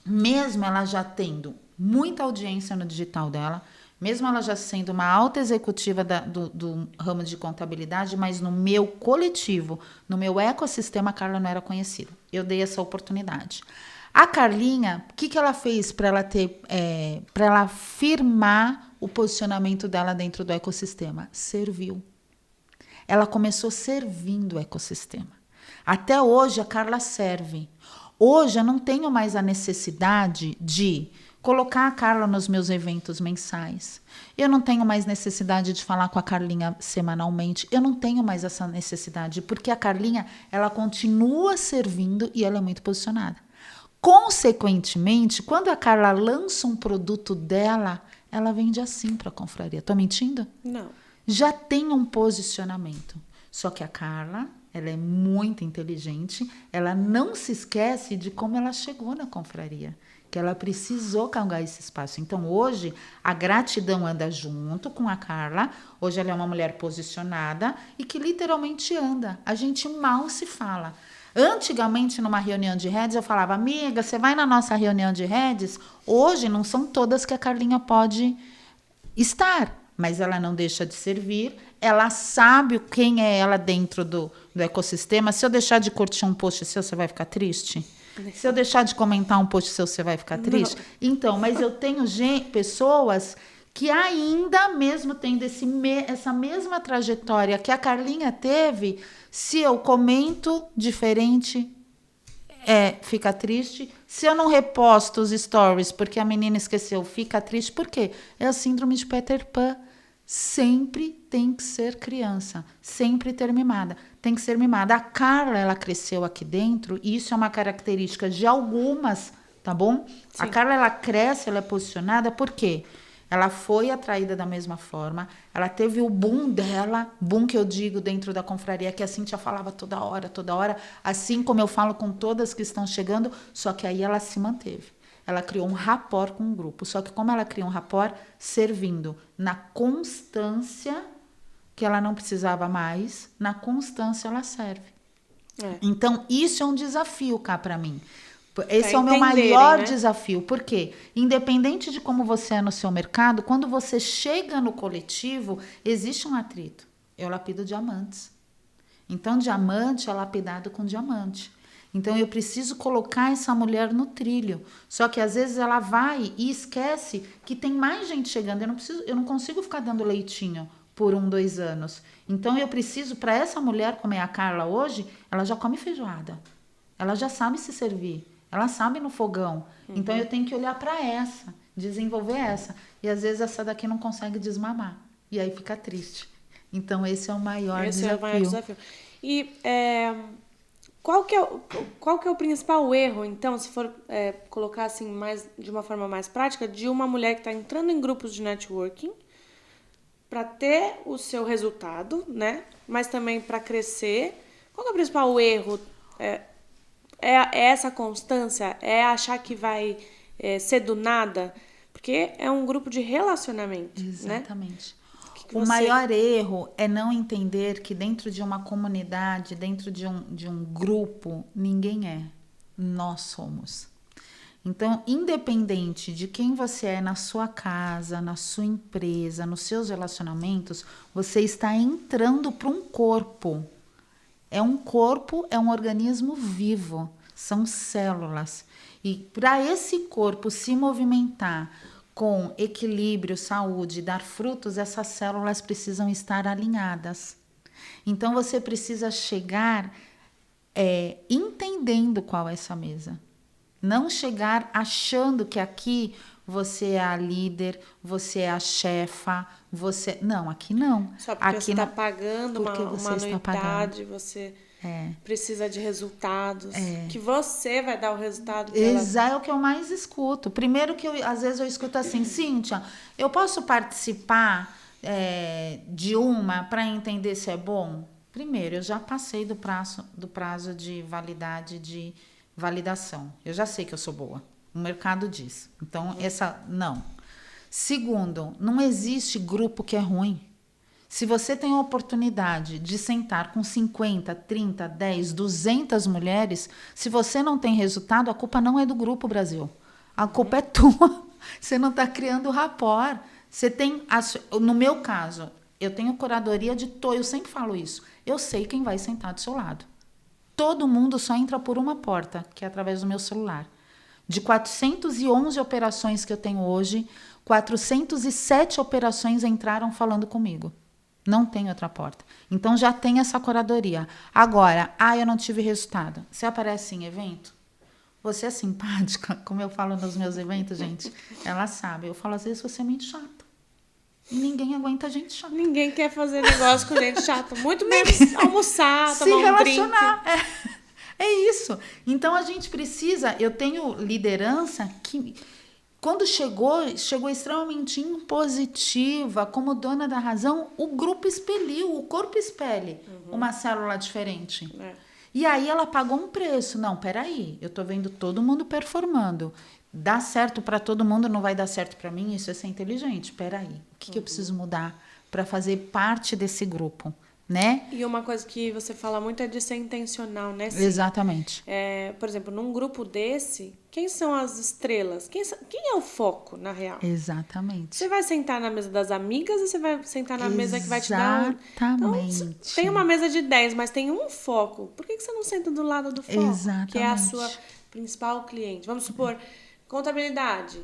Mesmo ela já tendo muita audiência no digital dela, mesmo ela já sendo uma alta executiva do ramo de contabilidade, mas no meu coletivo, no meu ecossistema, a Carla não era conhecida. Eu dei essa oportunidade. A Carlinha, o que ela fez para ela ter, para ela firmar o posicionamento dela dentro do ecossistema? Serviu. Ela começou servindo o ecossistema. Até hoje a Carla serve. Hoje eu não tenho mais a necessidade de colocar a Carla nos meus eventos mensais. Eu não tenho mais necessidade de falar com a Carlinha semanalmente. Eu não tenho mais essa necessidade, porque a Carlinha, ela continua servindo e ela é muito posicionada. Consequentemente, quando a Carla lança um produto dela, ela vende assim para a confraria. Tô mentindo? Não. Já tem um posicionamento. Só que a Carla, ela é muito inteligente, ela não se esquece de como ela chegou na confraria, que ela precisou galgar esse espaço. Então, hoje, a gratidão anda junto com a Carla. Hoje ela é uma mulher posicionada e que literalmente anda. A gente mal se fala. Antigamente, numa reunião de redes, eu falava, amiga, você vai na nossa reunião de redes? Hoje, não são todas que a Carlinha pode estar, mas ela não deixa de servir, ela sabe quem é ela dentro do ecossistema. Se eu deixar de curtir um post seu, você vai ficar triste? Se eu deixar de comentar um post seu, você vai ficar triste? Não. Então, mas eu tenho pessoas que ainda mesmo tendo essa mesma trajetória que a Carlinha teve, se eu comento diferente, fica triste. Se eu não reposto os stories porque a menina esqueceu, fica triste. Por quê? É a síndrome de Peter Pan. Sempre tem que ser criança, sempre ter mimada. Tem que ser mimada. A Carla, ela cresceu aqui dentro e isso é uma característica de algumas, tá bom? Sim. A Carla, ela cresce, ela é posicionada, por quê? Ela foi atraída da mesma forma, ela teve o boom dela, boom que eu digo dentro da confraria, que a Cíntia falava toda hora, assim como eu falo com todas que estão chegando, só que aí ela se manteve. Ela criou um rapport com o grupo, só que como ela criou um rapport, servindo na constância, que ela não precisava mais, na constância ela serve. Então, isso é um desafio cá para mim. Esse é o meu maior desafio, porque independente de como você é no seu mercado, quando você chega no coletivo, existe um atrito. Eu lapido diamantes. Então, diamante é lapidado com diamante. Então, eu preciso colocar essa mulher no trilho. Só que, às vezes, ela vai e esquece que tem mais gente chegando. Eu não consigo ficar dando leitinho por 1, 2 anos. Então, eu preciso, para essa mulher, como é a Carla hoje, ela já come feijoada. Ela já sabe se servir. Ela sabe no fogão. Uhum. Então, eu tenho que olhar para essa, desenvolver essa. E, às vezes, essa daqui não consegue desmamar. E aí fica triste. Então, esse é o maior desafio. Esse é o maior desafio. E qual que é o principal erro, então, se for colocar assim de uma forma mais prática, de uma mulher que está entrando em grupos de networking para ter o seu resultado, né? Mas também para crescer? Qual que é o principal erro? É essa constância? É achar que vai ser do nada? Porque é um grupo de relacionamento, exatamente. Né? O maior erro é não entender que dentro de uma comunidade, dentro de um grupo, ninguém é. Nós somos. Então, independente de quem você é na sua casa, na sua empresa, nos seus relacionamentos, você está entrando para um corpo. Um corpo é um organismo vivo, são células. E para esse corpo se movimentar com equilíbrio, saúde, dar frutos, essas células precisam estar alinhadas. Então, você precisa chegar entendendo qual é essa mesa. Não chegar achando que aqui você é a líder, você é a chefa, você... Não, aqui não. Só porque você está pagando uma anuidade, você precisa de resultados, que você vai dar o resultado. É o que eu mais escuto. Primeiro que às vezes eu escuto assim, Cíntia, eu posso participar de uma para entender se é bom? Primeiro, eu já passei do prazo de validade de validação. Eu já sei que eu sou boa. O mercado diz. Então, não. Segundo, não existe grupo que é ruim. Se você tem a oportunidade de sentar com 50, 30, 10, 200 mulheres, se você não tem resultado, a culpa não é do grupo, Brasil. A culpa é tua. Você não está criando rapport. Você tem, no meu caso, eu tenho curadoria de eu sempre falo isso. Eu sei quem vai sentar do seu lado. Todo mundo só entra por uma porta, que é através do meu celular. De 411 operações que eu tenho hoje, 407 operações entraram falando comigo. Não tem outra porta. Então, já tem essa curadoria. Agora, eu não tive resultado. Você aparece em evento? Você é simpática, como eu falo nos meus eventos, gente. Ela sabe. Eu falo, às vezes, você é muito chata. E ninguém aguenta gente chata. Ninguém quer fazer negócio com gente chata. Muito menos almoçar, tomar um drink. Se relacionar. É isso. Então, a gente precisa... Eu tenho liderança que... Quando chegou extremamente impositiva, como dona da razão, o grupo expeliu, o corpo expele uma célula diferente. E aí ela pagou um preço. Não, peraí, eu tô vendo todo mundo performando. Dá certo para todo mundo, não vai dar certo para mim? Isso é ser inteligente. Peraí, o que eu preciso mudar para fazer parte desse grupo? Né? E uma coisa que você fala muito é de ser intencional, né? Exatamente. Por exemplo, num grupo desse, quem são as estrelas? Quem é o foco, na real? Exatamente. Você vai sentar na mesa das amigas ou você vai sentar na mesa que vai te dar... Exatamente. Então, tem uma mesa de 10, mas tem um foco. Por que você não senta do lado do foco? Exatamente. Que é a sua principal cliente. Vamos supor, contabilidade.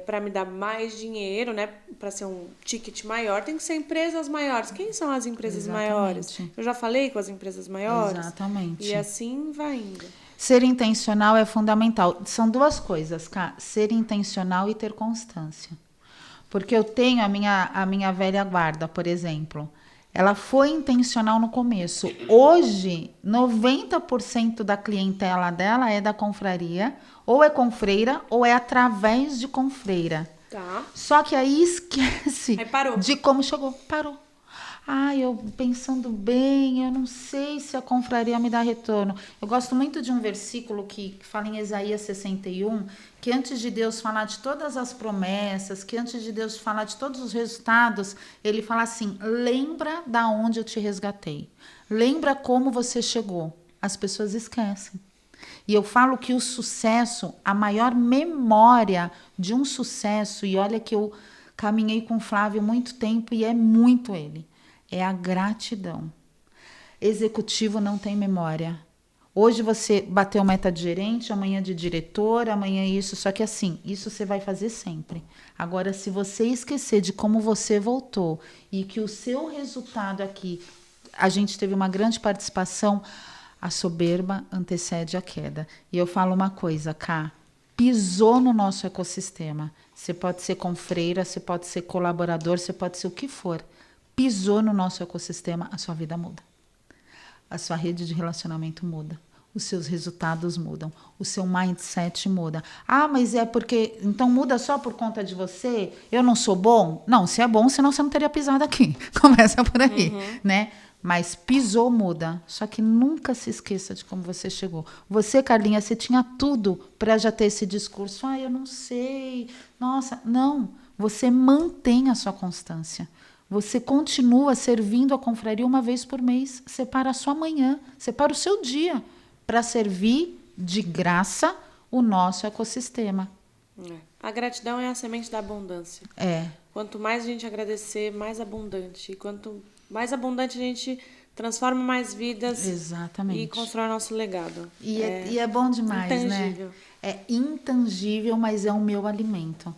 Para me dar mais dinheiro, né? Para ser um ticket maior, tem que ser empresas maiores. Quem são as empresas maiores? Eu já falei com as empresas maiores. Exatamente. E assim vai indo. Ser intencional é fundamental. São duas coisas, Ká. Ser intencional e ter constância. Porque eu tenho a minha velha guarda, por exemplo. Ela foi intencional no começo. Hoje, 90% da clientela dela é da confraria, ou é confreira, ou é através de confreira. Tá. Só que aí esquece aí de como chegou. Parou. Eu pensando bem, eu não sei se a confraria me dá retorno. Eu gosto muito de um versículo que fala em Isaías 61, que antes de Deus falar de todas as promessas, que antes de Deus falar de todos os resultados, ele fala assim, lembra da onde eu te resgatei. Lembra como você chegou. As pessoas esquecem. E eu falo que o sucesso, a maior memória de um sucesso, e olha que eu caminhei com o Flávio muito tempo e é muito ele, é a gratidão. Executivo não tem memória. Hoje você bateu meta de gerente, amanhã de diretor, amanhã isso, só que assim, isso você vai fazer sempre. Agora, se você esquecer de como você voltou e que o seu resultado aqui, a gente teve uma grande participação, a soberba antecede a queda. E eu falo uma coisa, Ká, pisou no nosso ecossistema. Você pode ser confreira, você pode ser colaborador, você pode ser o que for. Pisou no nosso ecossistema, a sua vida muda. A sua rede de relacionamento muda. Os seus resultados mudam. O seu mindset muda. Mas é porque... Então muda só por conta de você? Eu não sou bom? Não, se é bom, senão você não teria pisado aqui. Começa por aí, né? Mas pisou, muda. Só que nunca se esqueça de como você chegou. Você, Carlinha, você tinha tudo para já ter esse discurso. Eu não sei. Nossa, não. Você mantém a sua constância. Você continua servindo a confraria uma vez por mês. Separa a sua manhã, separa o seu dia para servir de graça o nosso ecossistema. A gratidão é a semente da abundância. Quanto mais a gente agradecer, mais abundante. E quanto mais abundante a gente transforma mais vidas. Exatamente. E constrói nosso legado. E é bom demais, intangível. Né? É intangível, mas é o meu alimento.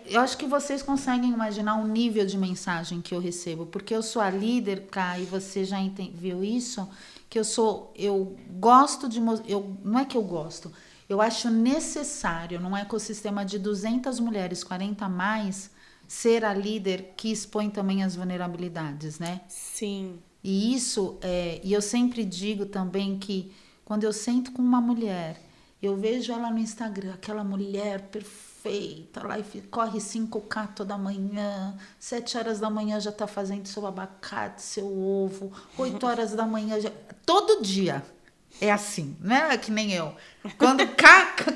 Eu acho que vocês conseguem imaginar o nível de mensagem que eu recebo, porque eu sou a líder, Cá, e você já viu isso, que eu gosto de... não é que eu gosto, eu acho necessário, num ecossistema de 200 mulheres, 40 a mais, ser a líder que expõe também as vulnerabilidades, né? Sim. E isso, e eu sempre digo também que quando eu sento com uma mulher, eu vejo ela no Instagram, aquela mulher perfeita, lá e corre 5K toda manhã, 7 horas da manhã já está fazendo seu abacate, seu ovo, 8 horas da manhã, todo dia. é assim, né? Que nem eu. Quando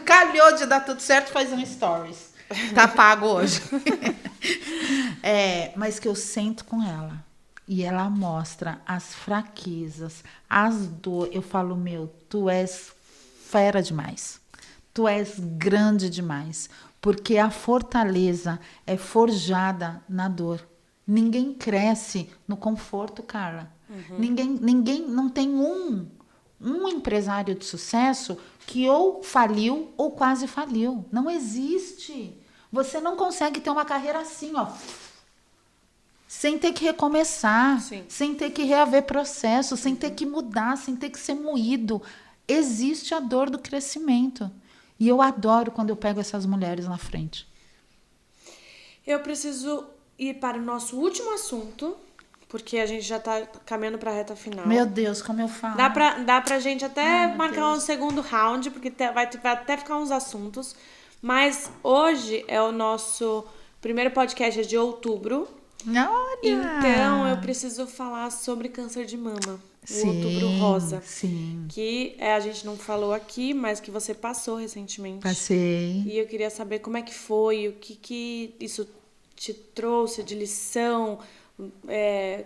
calhou de dar tudo certo, faz um stories. Tá pago hoje. Mas que eu sento com ela e ela mostra as fraquezas, as dores. Eu falo, meu, tu és fera demais. Tu és grande demais. Porque a fortaleza é forjada na dor. Ninguém cresce no conforto, Carla. Ninguém não tem um empresário de sucesso que ou faliu ou quase faliu. Não existe. Você não consegue ter uma carreira assim, ó, sem ter que recomeçar, Sim. sem ter que reaver processo, sem ter que mudar, sem ter que ser moído. Existe a dor do crescimento. E eu adoro quando eu pego essas mulheres na frente. Eu preciso ir para o nosso último assunto, porque a gente já tá caminhando para a reta final. Meu Deus, como eu falo. Dá pra gente até marcar Deus. um segundo round, porque vai até ficar uns assuntos. Mas hoje é o nosso primeiro podcast de outubro. Olha! Então eu preciso falar sobre câncer de mama. O Outubro Rosa. Sim. Que a gente não falou aqui, mas que você passou recentemente. Passei. E eu queria saber como é que foi, o que isso te trouxe de lição,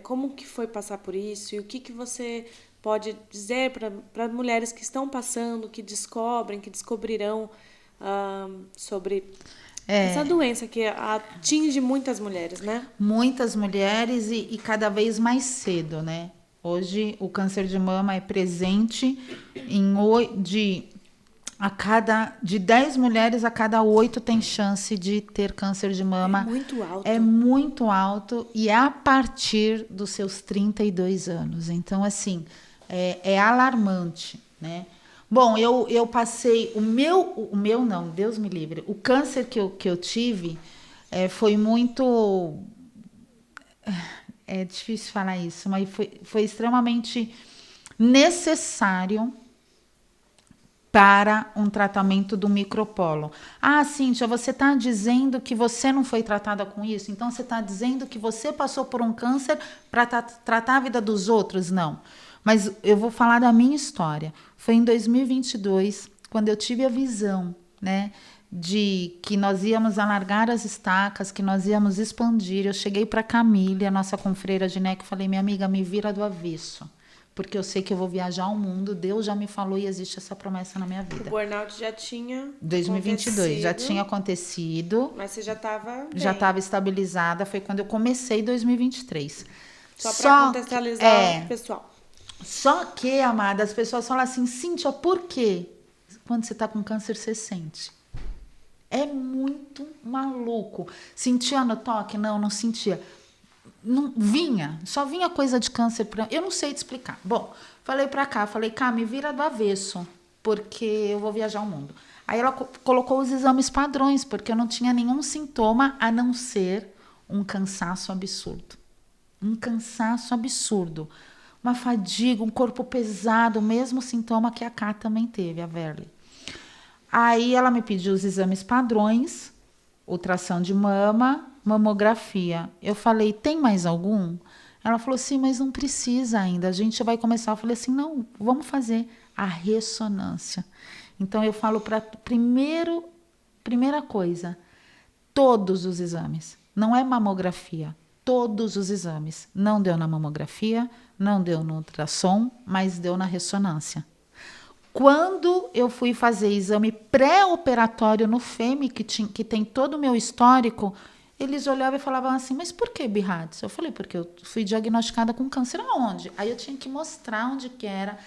como que foi passar por isso e o que você pode dizer para mulheres que estão passando, que descobrem, que descobrirão sobre essa doença que atinge muitas mulheres, né? Muitas mulheres e cada vez mais cedo, né? Hoje o câncer de mama é presente de 10 mulheres, a cada 8 tem chance de ter câncer de mama. É muito alto. É muito alto e é a partir dos seus 32 anos. Então, assim, é alarmante, né? Bom, eu passei... O meu não, Deus me livre. O câncer que eu tive foi muito... É difícil falar isso, mas foi extremamente necessário para um tratamento do micropolo. Ah, Cíntia, você está dizendo que você não foi tratada com isso? Então, você está dizendo que você passou por um câncer para tratar a vida dos outros? Não. Mas eu vou falar da minha história. Foi em 2022, quando eu tive a visão, né, de que nós íamos alargar as estacas, que nós íamos expandir. Eu cheguei para a Camille, a nossa confreira gineco, e falei, minha amiga, me vira do avesso. Porque eu sei que eu vou viajar ao mundo, Deus já me falou e existe essa promessa na minha vida. O burnout já tinha 2022, já tinha acontecido. Mas você já estava Já estava estabilizada, foi quando eu comecei 2023. Só para contextualizar o pessoal. Só que, amada, as pessoas falam assim, Cíntia, por quê? Quando você está com câncer, você sente. É muito maluco. Sentia no toque? Não sentia. Não vinha, só vinha coisa de câncer. Eu não sei te explicar. Bom, falei pra cá, me vira do avesso, porque eu vou viajar o mundo. Aí ela colocou os exames padrões, porque eu não tinha nenhum sintoma a não ser um cansaço absurdo. Um cansaço absurdo. Uma fadiga, um corpo pesado, o mesmo sintoma que a Cá também teve, a Verly. Aí ela me pediu os exames padrões, ultrassom de mama, mamografia. Eu falei, tem mais algum? Ela falou, sim, mas não precisa ainda, a gente vai começar. Eu falei assim, não, vamos fazer a ressonância. Então, eu falo para primeira coisa, todos os exames, não é mamografia, todos os exames. Não deu na mamografia, não deu no ultrassom, mas deu na ressonância. Quando eu fui fazer exame pré-operatório no FEME, que tem todo o meu histórico, eles olhavam e falavam assim, mas por que Birrades? Eu falei, porque eu fui diagnosticada com câncer aonde? Aí eu tinha que mostrar onde que era.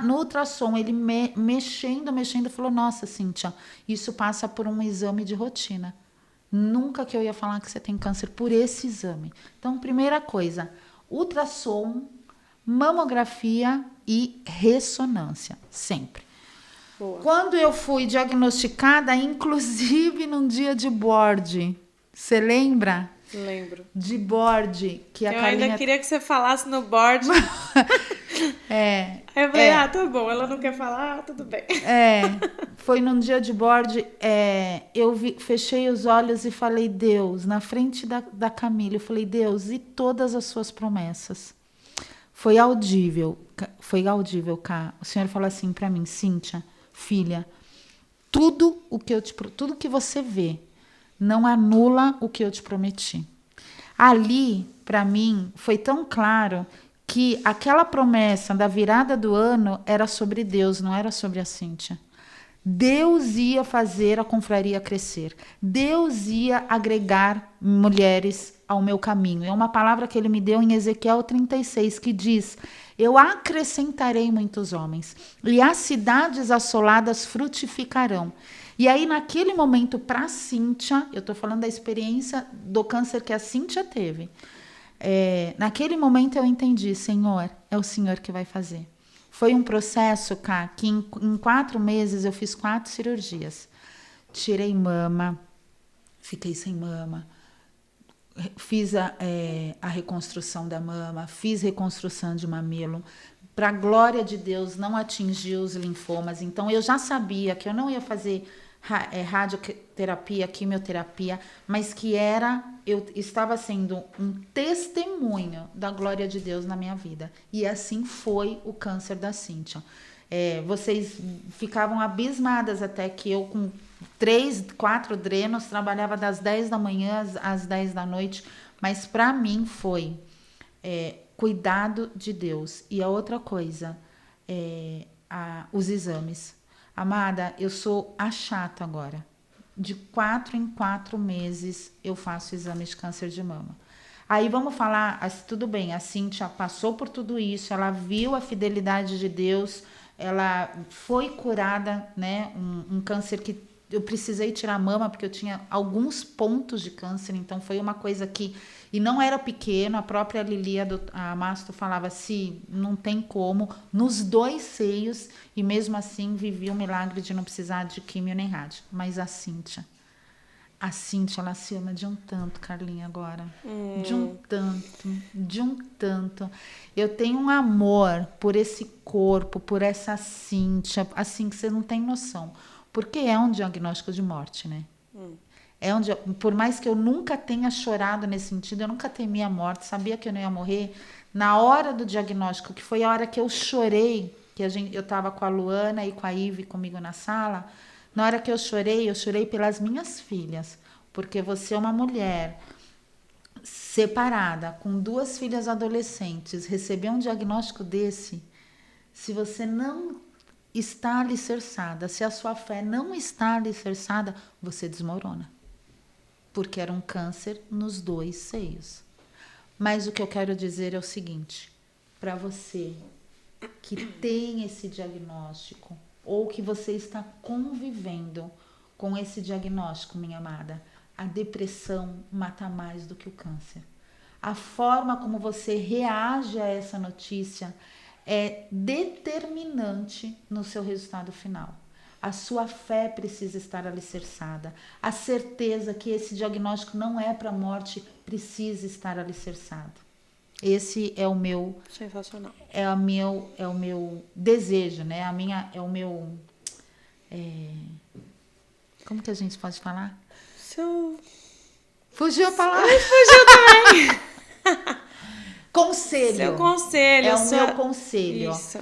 No ultrassom, ele mexendo, falou, nossa, Cíntia, isso passa por um exame de rotina. Nunca que eu ia falar que você tem câncer por esse exame. Então, primeira coisa, ultrassom, mamografia e ressonância, sempre. Boa. Quando eu fui diagnosticada, inclusive num dia de board, você lembra? Lembro. De board, que a Carlinha... Eu ainda queria que você falasse no board. Aí eu falei, tá bom, ela não quer falar, tudo bem. Foi num dia de board, fechei os olhos e falei, Deus, na frente da Camille, eu falei, Deus, e todas as suas promessas? Foi audível, Cá. O Senhor falou assim para mim, Cíntia, filha, tudo que você vê não anula o que eu te prometi. Ali, para mim, foi tão claro que aquela promessa da virada do ano era sobre Deus, não era sobre a Cíntia. Deus ia fazer a confraria crescer. Deus ia agregar mulheres ao meu caminho. É uma palavra que ele me deu em Ezequiel 36, que diz: eu acrescentarei muitos homens, e as cidades assoladas frutificarão. E aí, naquele momento, para a Cíntia, eu estou falando da experiência do câncer que a Cíntia teve. Naquele momento eu entendi, Senhor, é o Senhor que vai fazer. Foi um processo, Cá, que em 4 meses eu fiz 4 cirurgias. Tirei mama, fiquei sem mama, fiz a reconstrução da mama, fiz reconstrução de mamilo. Para a glória de Deus, não atingiu os linfomas. Então, eu já sabia que eu não ia fazer radioterapia, quimioterapia, mas que eu estava sendo um testemunho da glória de Deus na minha vida. E assim foi o câncer da Cíntia. Vocês ficavam abismadas até que eu, com 3, 4 drenos, trabalhava das 10 da manhã às 10 da noite, mas para mim foi cuidado de Deus. E a outra coisa, os exames. Amada, eu sou a chata agora. De 4 em 4 meses eu faço exame de câncer de mama. Aí vamos falar, tudo bem, a Cíntia passou por tudo isso, ela viu a fidelidade de Deus, ela foi curada, né? Um câncer que eu precisei tirar a mama porque eu tinha alguns pontos de câncer, então foi uma coisa que... E não era pequeno, a própria Lilia, a Masto, falava assim, não tem como, nos 2 seios, e mesmo assim vivi o milagre de não precisar de químio nem rádio. Mas a Cíntia, ela se ama de um tanto, Carlinha, agora. De um tanto. Eu tenho um amor por esse corpo, por essa Cíntia, assim que você não tem noção. Porque é um diagnóstico de morte, né? Por mais que eu nunca tenha chorado nesse sentido, eu nunca temi a morte, sabia que eu não ia morrer. Na hora do diagnóstico, que foi a hora que eu chorei, que eu estava com a Luana e com a Ive comigo na sala, na hora que eu chorei pelas minhas filhas, porque você é uma mulher separada, com 2 filhas adolescentes, receber um diagnóstico desse, se você não está alicerçada, se a sua fé não está alicerçada, você desmorona. Porque era um câncer nos 2 seios. Mas o que eu quero dizer é o seguinte, para você que tem esse diagnóstico, ou que você está convivendo com esse diagnóstico, minha amada, a depressão mata mais do que o câncer. A forma como você reage a essa notícia é determinante no seu resultado final. A sua fé precisa estar alicerçada. A certeza que esse diagnóstico não é para a morte precisa estar alicerçado. Esse é o meu... Sensacional. É o meu desejo, né? Como que a gente pode falar? Fugiu a palavra. Fugiu também. Conselho. Seu conselho. É o meu conselho. Isso.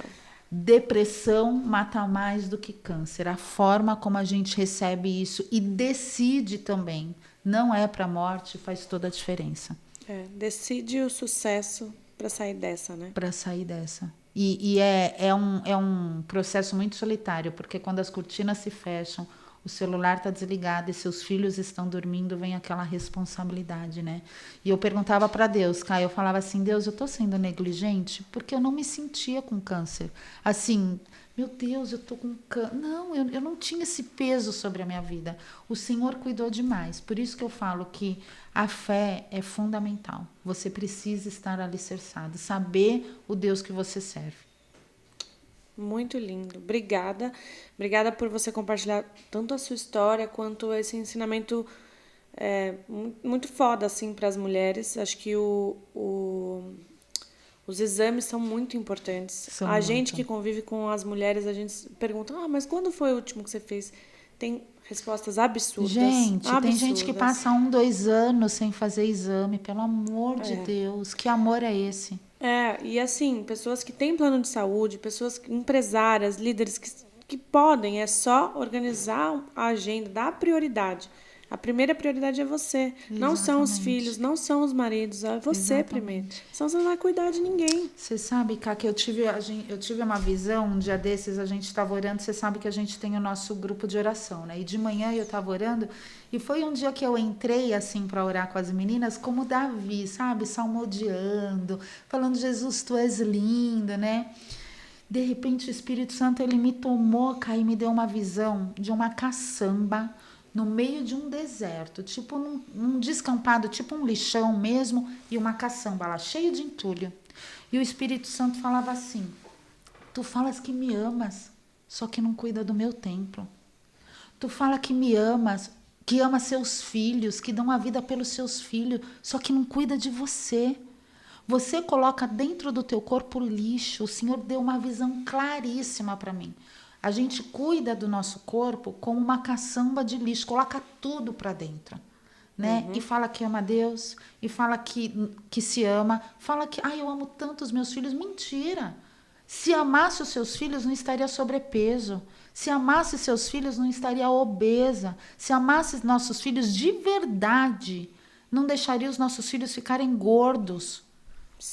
Depressão mata mais do que câncer. A forma como a gente recebe isso e decide também, não é para a morte, faz toda a diferença. Decide o sucesso para sair dessa, né? Para sair dessa. E é um processo muito solitário, porque quando as cortinas se fecham, o celular está desligado e seus filhos estão dormindo, vem aquela responsabilidade, né? E eu perguntava para Deus, Caio, eu falava assim, Deus, eu estou sendo negligente? Porque eu não me sentia com câncer. Assim, meu Deus, eu estou com câncer. Não, eu não tinha esse peso sobre a minha vida. O Senhor cuidou demais. Por isso que eu falo que a fé é fundamental. Você precisa estar alicerçado, saber o Deus que você serve. Muito lindo. Obrigada. Obrigada por você compartilhar tanto a sua história quanto esse ensinamento muito foda assim, para as mulheres. Acho que os exames são muito importantes. A gente que convive com as mulheres, a gente pergunta, mas quando foi o último que você fez? Tem respostas absurdas. Tem gente que passa 1, 2 anos sem fazer exame. Pelo amor de Deus, que amor é esse? E assim, pessoas que têm plano de saúde, empresárias, líderes que podem, é só organizar a agenda, dar prioridade. A primeira prioridade é você. Não são os filhos, Exatamente. não são os maridos, é você primeiro. Exatamente. Senão você não vai cuidar de ninguém. Você sabe, Cá, que eu tive uma visão, um dia desses, a gente estava orando, você sabe que a gente tem o nosso grupo de oração, né? E de manhã eu estava orando, e foi um dia que eu entrei, assim, para orar com as meninas, como Davi, sabe? Salmodiando, falando, Jesus, tu és lindo, né? De repente o Espírito Santo, ele me tomou, Cá, e me deu uma visão de uma caçamba no meio de um deserto, tipo num descampado, tipo um lixão mesmo, e uma caçamba lá, cheia de entulho. E o Espírito Santo falava assim, tu falas que me amas, só que não cuida do meu templo. Tu fala que me amas, que ama seus filhos, que dão a vida pelos seus filhos, só que não cuida de você. Você coloca dentro do teu corpo lixo. O Senhor deu uma visão claríssima para mim. A gente cuida do nosso corpo como uma caçamba de lixo, coloca tudo para dentro, né? E fala que ama Deus, e fala que se ama, fala que, eu amo tanto os meus filhos. Mentira! Se amasse os seus filhos, não estaria sobrepeso. Se amasse seus filhos, não estaria obesa. Se amasse nossos filhos de verdade, não deixaria os nossos filhos ficarem gordos,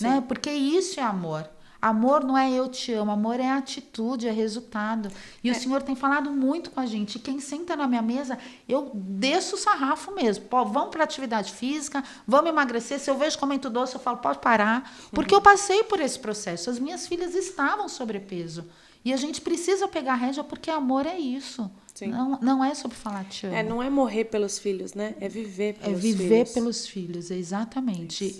né? Porque isso é amor. Amor não é eu te amo, amor é atitude, é resultado. E o Senhor tem falado muito com a gente. E quem senta na minha mesa, eu desço o sarrafo mesmo. Pô, vamos para atividade física, vamos emagrecer. Se eu vejo comento doce, eu falo, pode parar. Porque eu passei por esse processo. As minhas filhas estavam sobrepeso. E a gente precisa pegar a rédea porque amor é isso. Não é sobre falar te amo. Não é morrer pelos filhos, né? É viver pelos filhos. É viver pelos filhos, exatamente.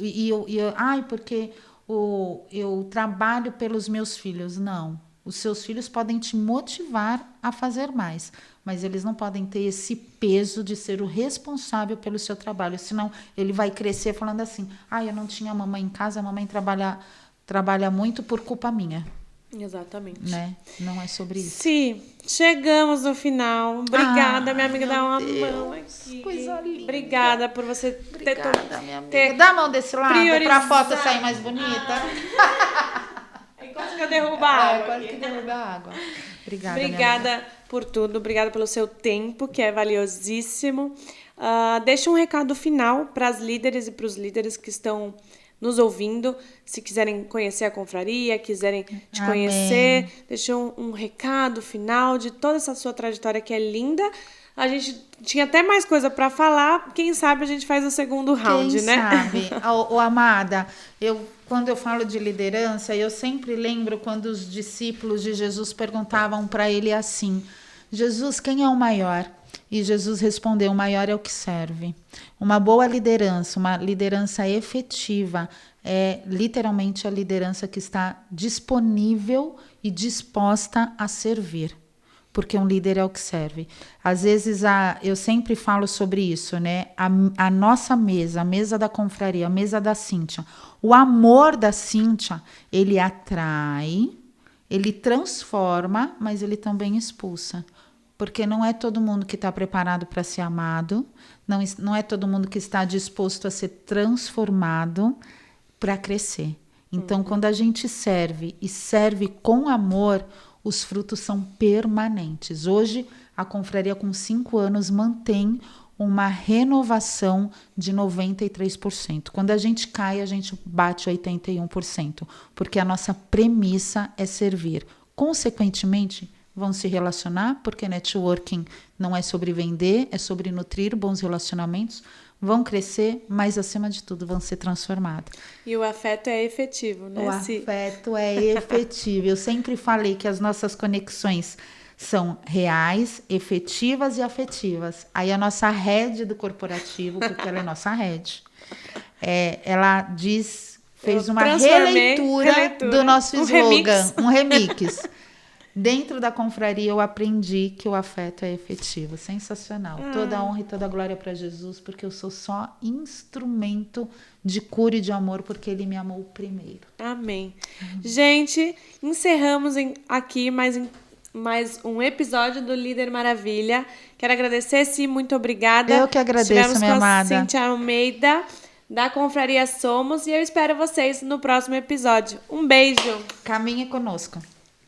Porque eu trabalho pelos meus filhos. Não. Os seus filhos podem te motivar a fazer mais, mas eles não podem ter esse peso de ser o responsável pelo seu trabalho. Senão ele vai crescer falando assim, eu não tinha mamãe em casa, a mamãe trabalha muito por culpa minha. Exatamente. Né? Não é sobre isso. Sim, chegamos no final. Obrigada, minha amiga, dá uma mão aqui. Coisa linda. Obrigada por você ter Dá a mão desse lado para a foto sair mais bonita. Quase que eu derrubo a água. Quase que derruba a água. Obrigada por tudo. Obrigada pelo seu tempo, que é valiosíssimo. Deixa um recado final para as líderes e para os líderes que estão nos ouvindo, se quiserem conhecer a confraria, quiserem te conhecer, deixa um recado final de toda essa sua trajetória que é linda. A gente tinha até mais coisa para falar, quem sabe a gente faz o segundo round, né? Quem sabe? Amada, quando eu falo de liderança, eu sempre lembro quando os discípulos de Jesus perguntavam para ele assim, Jesus, quem é o maior? E Jesus respondeu, o maior é o que serve. Uma boa liderança, uma liderança efetiva, é literalmente a liderança que está disponível e disposta a servir. Porque um líder é o que serve. Às vezes, eu sempre falo sobre isso, né? A nossa mesa, a mesa da confraria, a mesa da Cíntia. O amor da Cíntia, ele atrai, ele transforma, mas ele também expulsa. Porque não é todo mundo que está preparado para ser amado, não é todo mundo que está disposto a ser transformado para crescer. Então, quando a gente serve e serve com amor, os frutos são permanentes. Hoje, a confraria com 5 anos mantém uma renovação de 93%. Quando a gente cai, a gente bate 81%, porque a nossa premissa é servir. Consequentemente, vão se relacionar, porque networking não é sobre vender, é sobre nutrir bons relacionamentos, vão crescer, mas acima de tudo vão ser transformados. E o afeto é efetivo, né? O afeto é efetivo. Eu sempre falei que as nossas conexões são reais, efetivas e afetivas. Aí a nossa head do corporativo, porque ela é nossa head, ela fez uma releitura do nosso slogan, um remix. Dentro da confraria eu aprendi que o afeto é efetivo. Sensacional. Toda a honra e toda a glória para Jesus, porque eu sou só instrumento de cura e de amor, porque ele me amou primeiro. Amém. Gente, encerramos aqui mais um episódio do Líder Maravilha. Quero agradecer, muito obrigada. Eu que agradeço, minha amada. Cíntia Almeida. da Confraria Somos e eu espero vocês no próximo episódio. Um beijo! Caminhe conosco.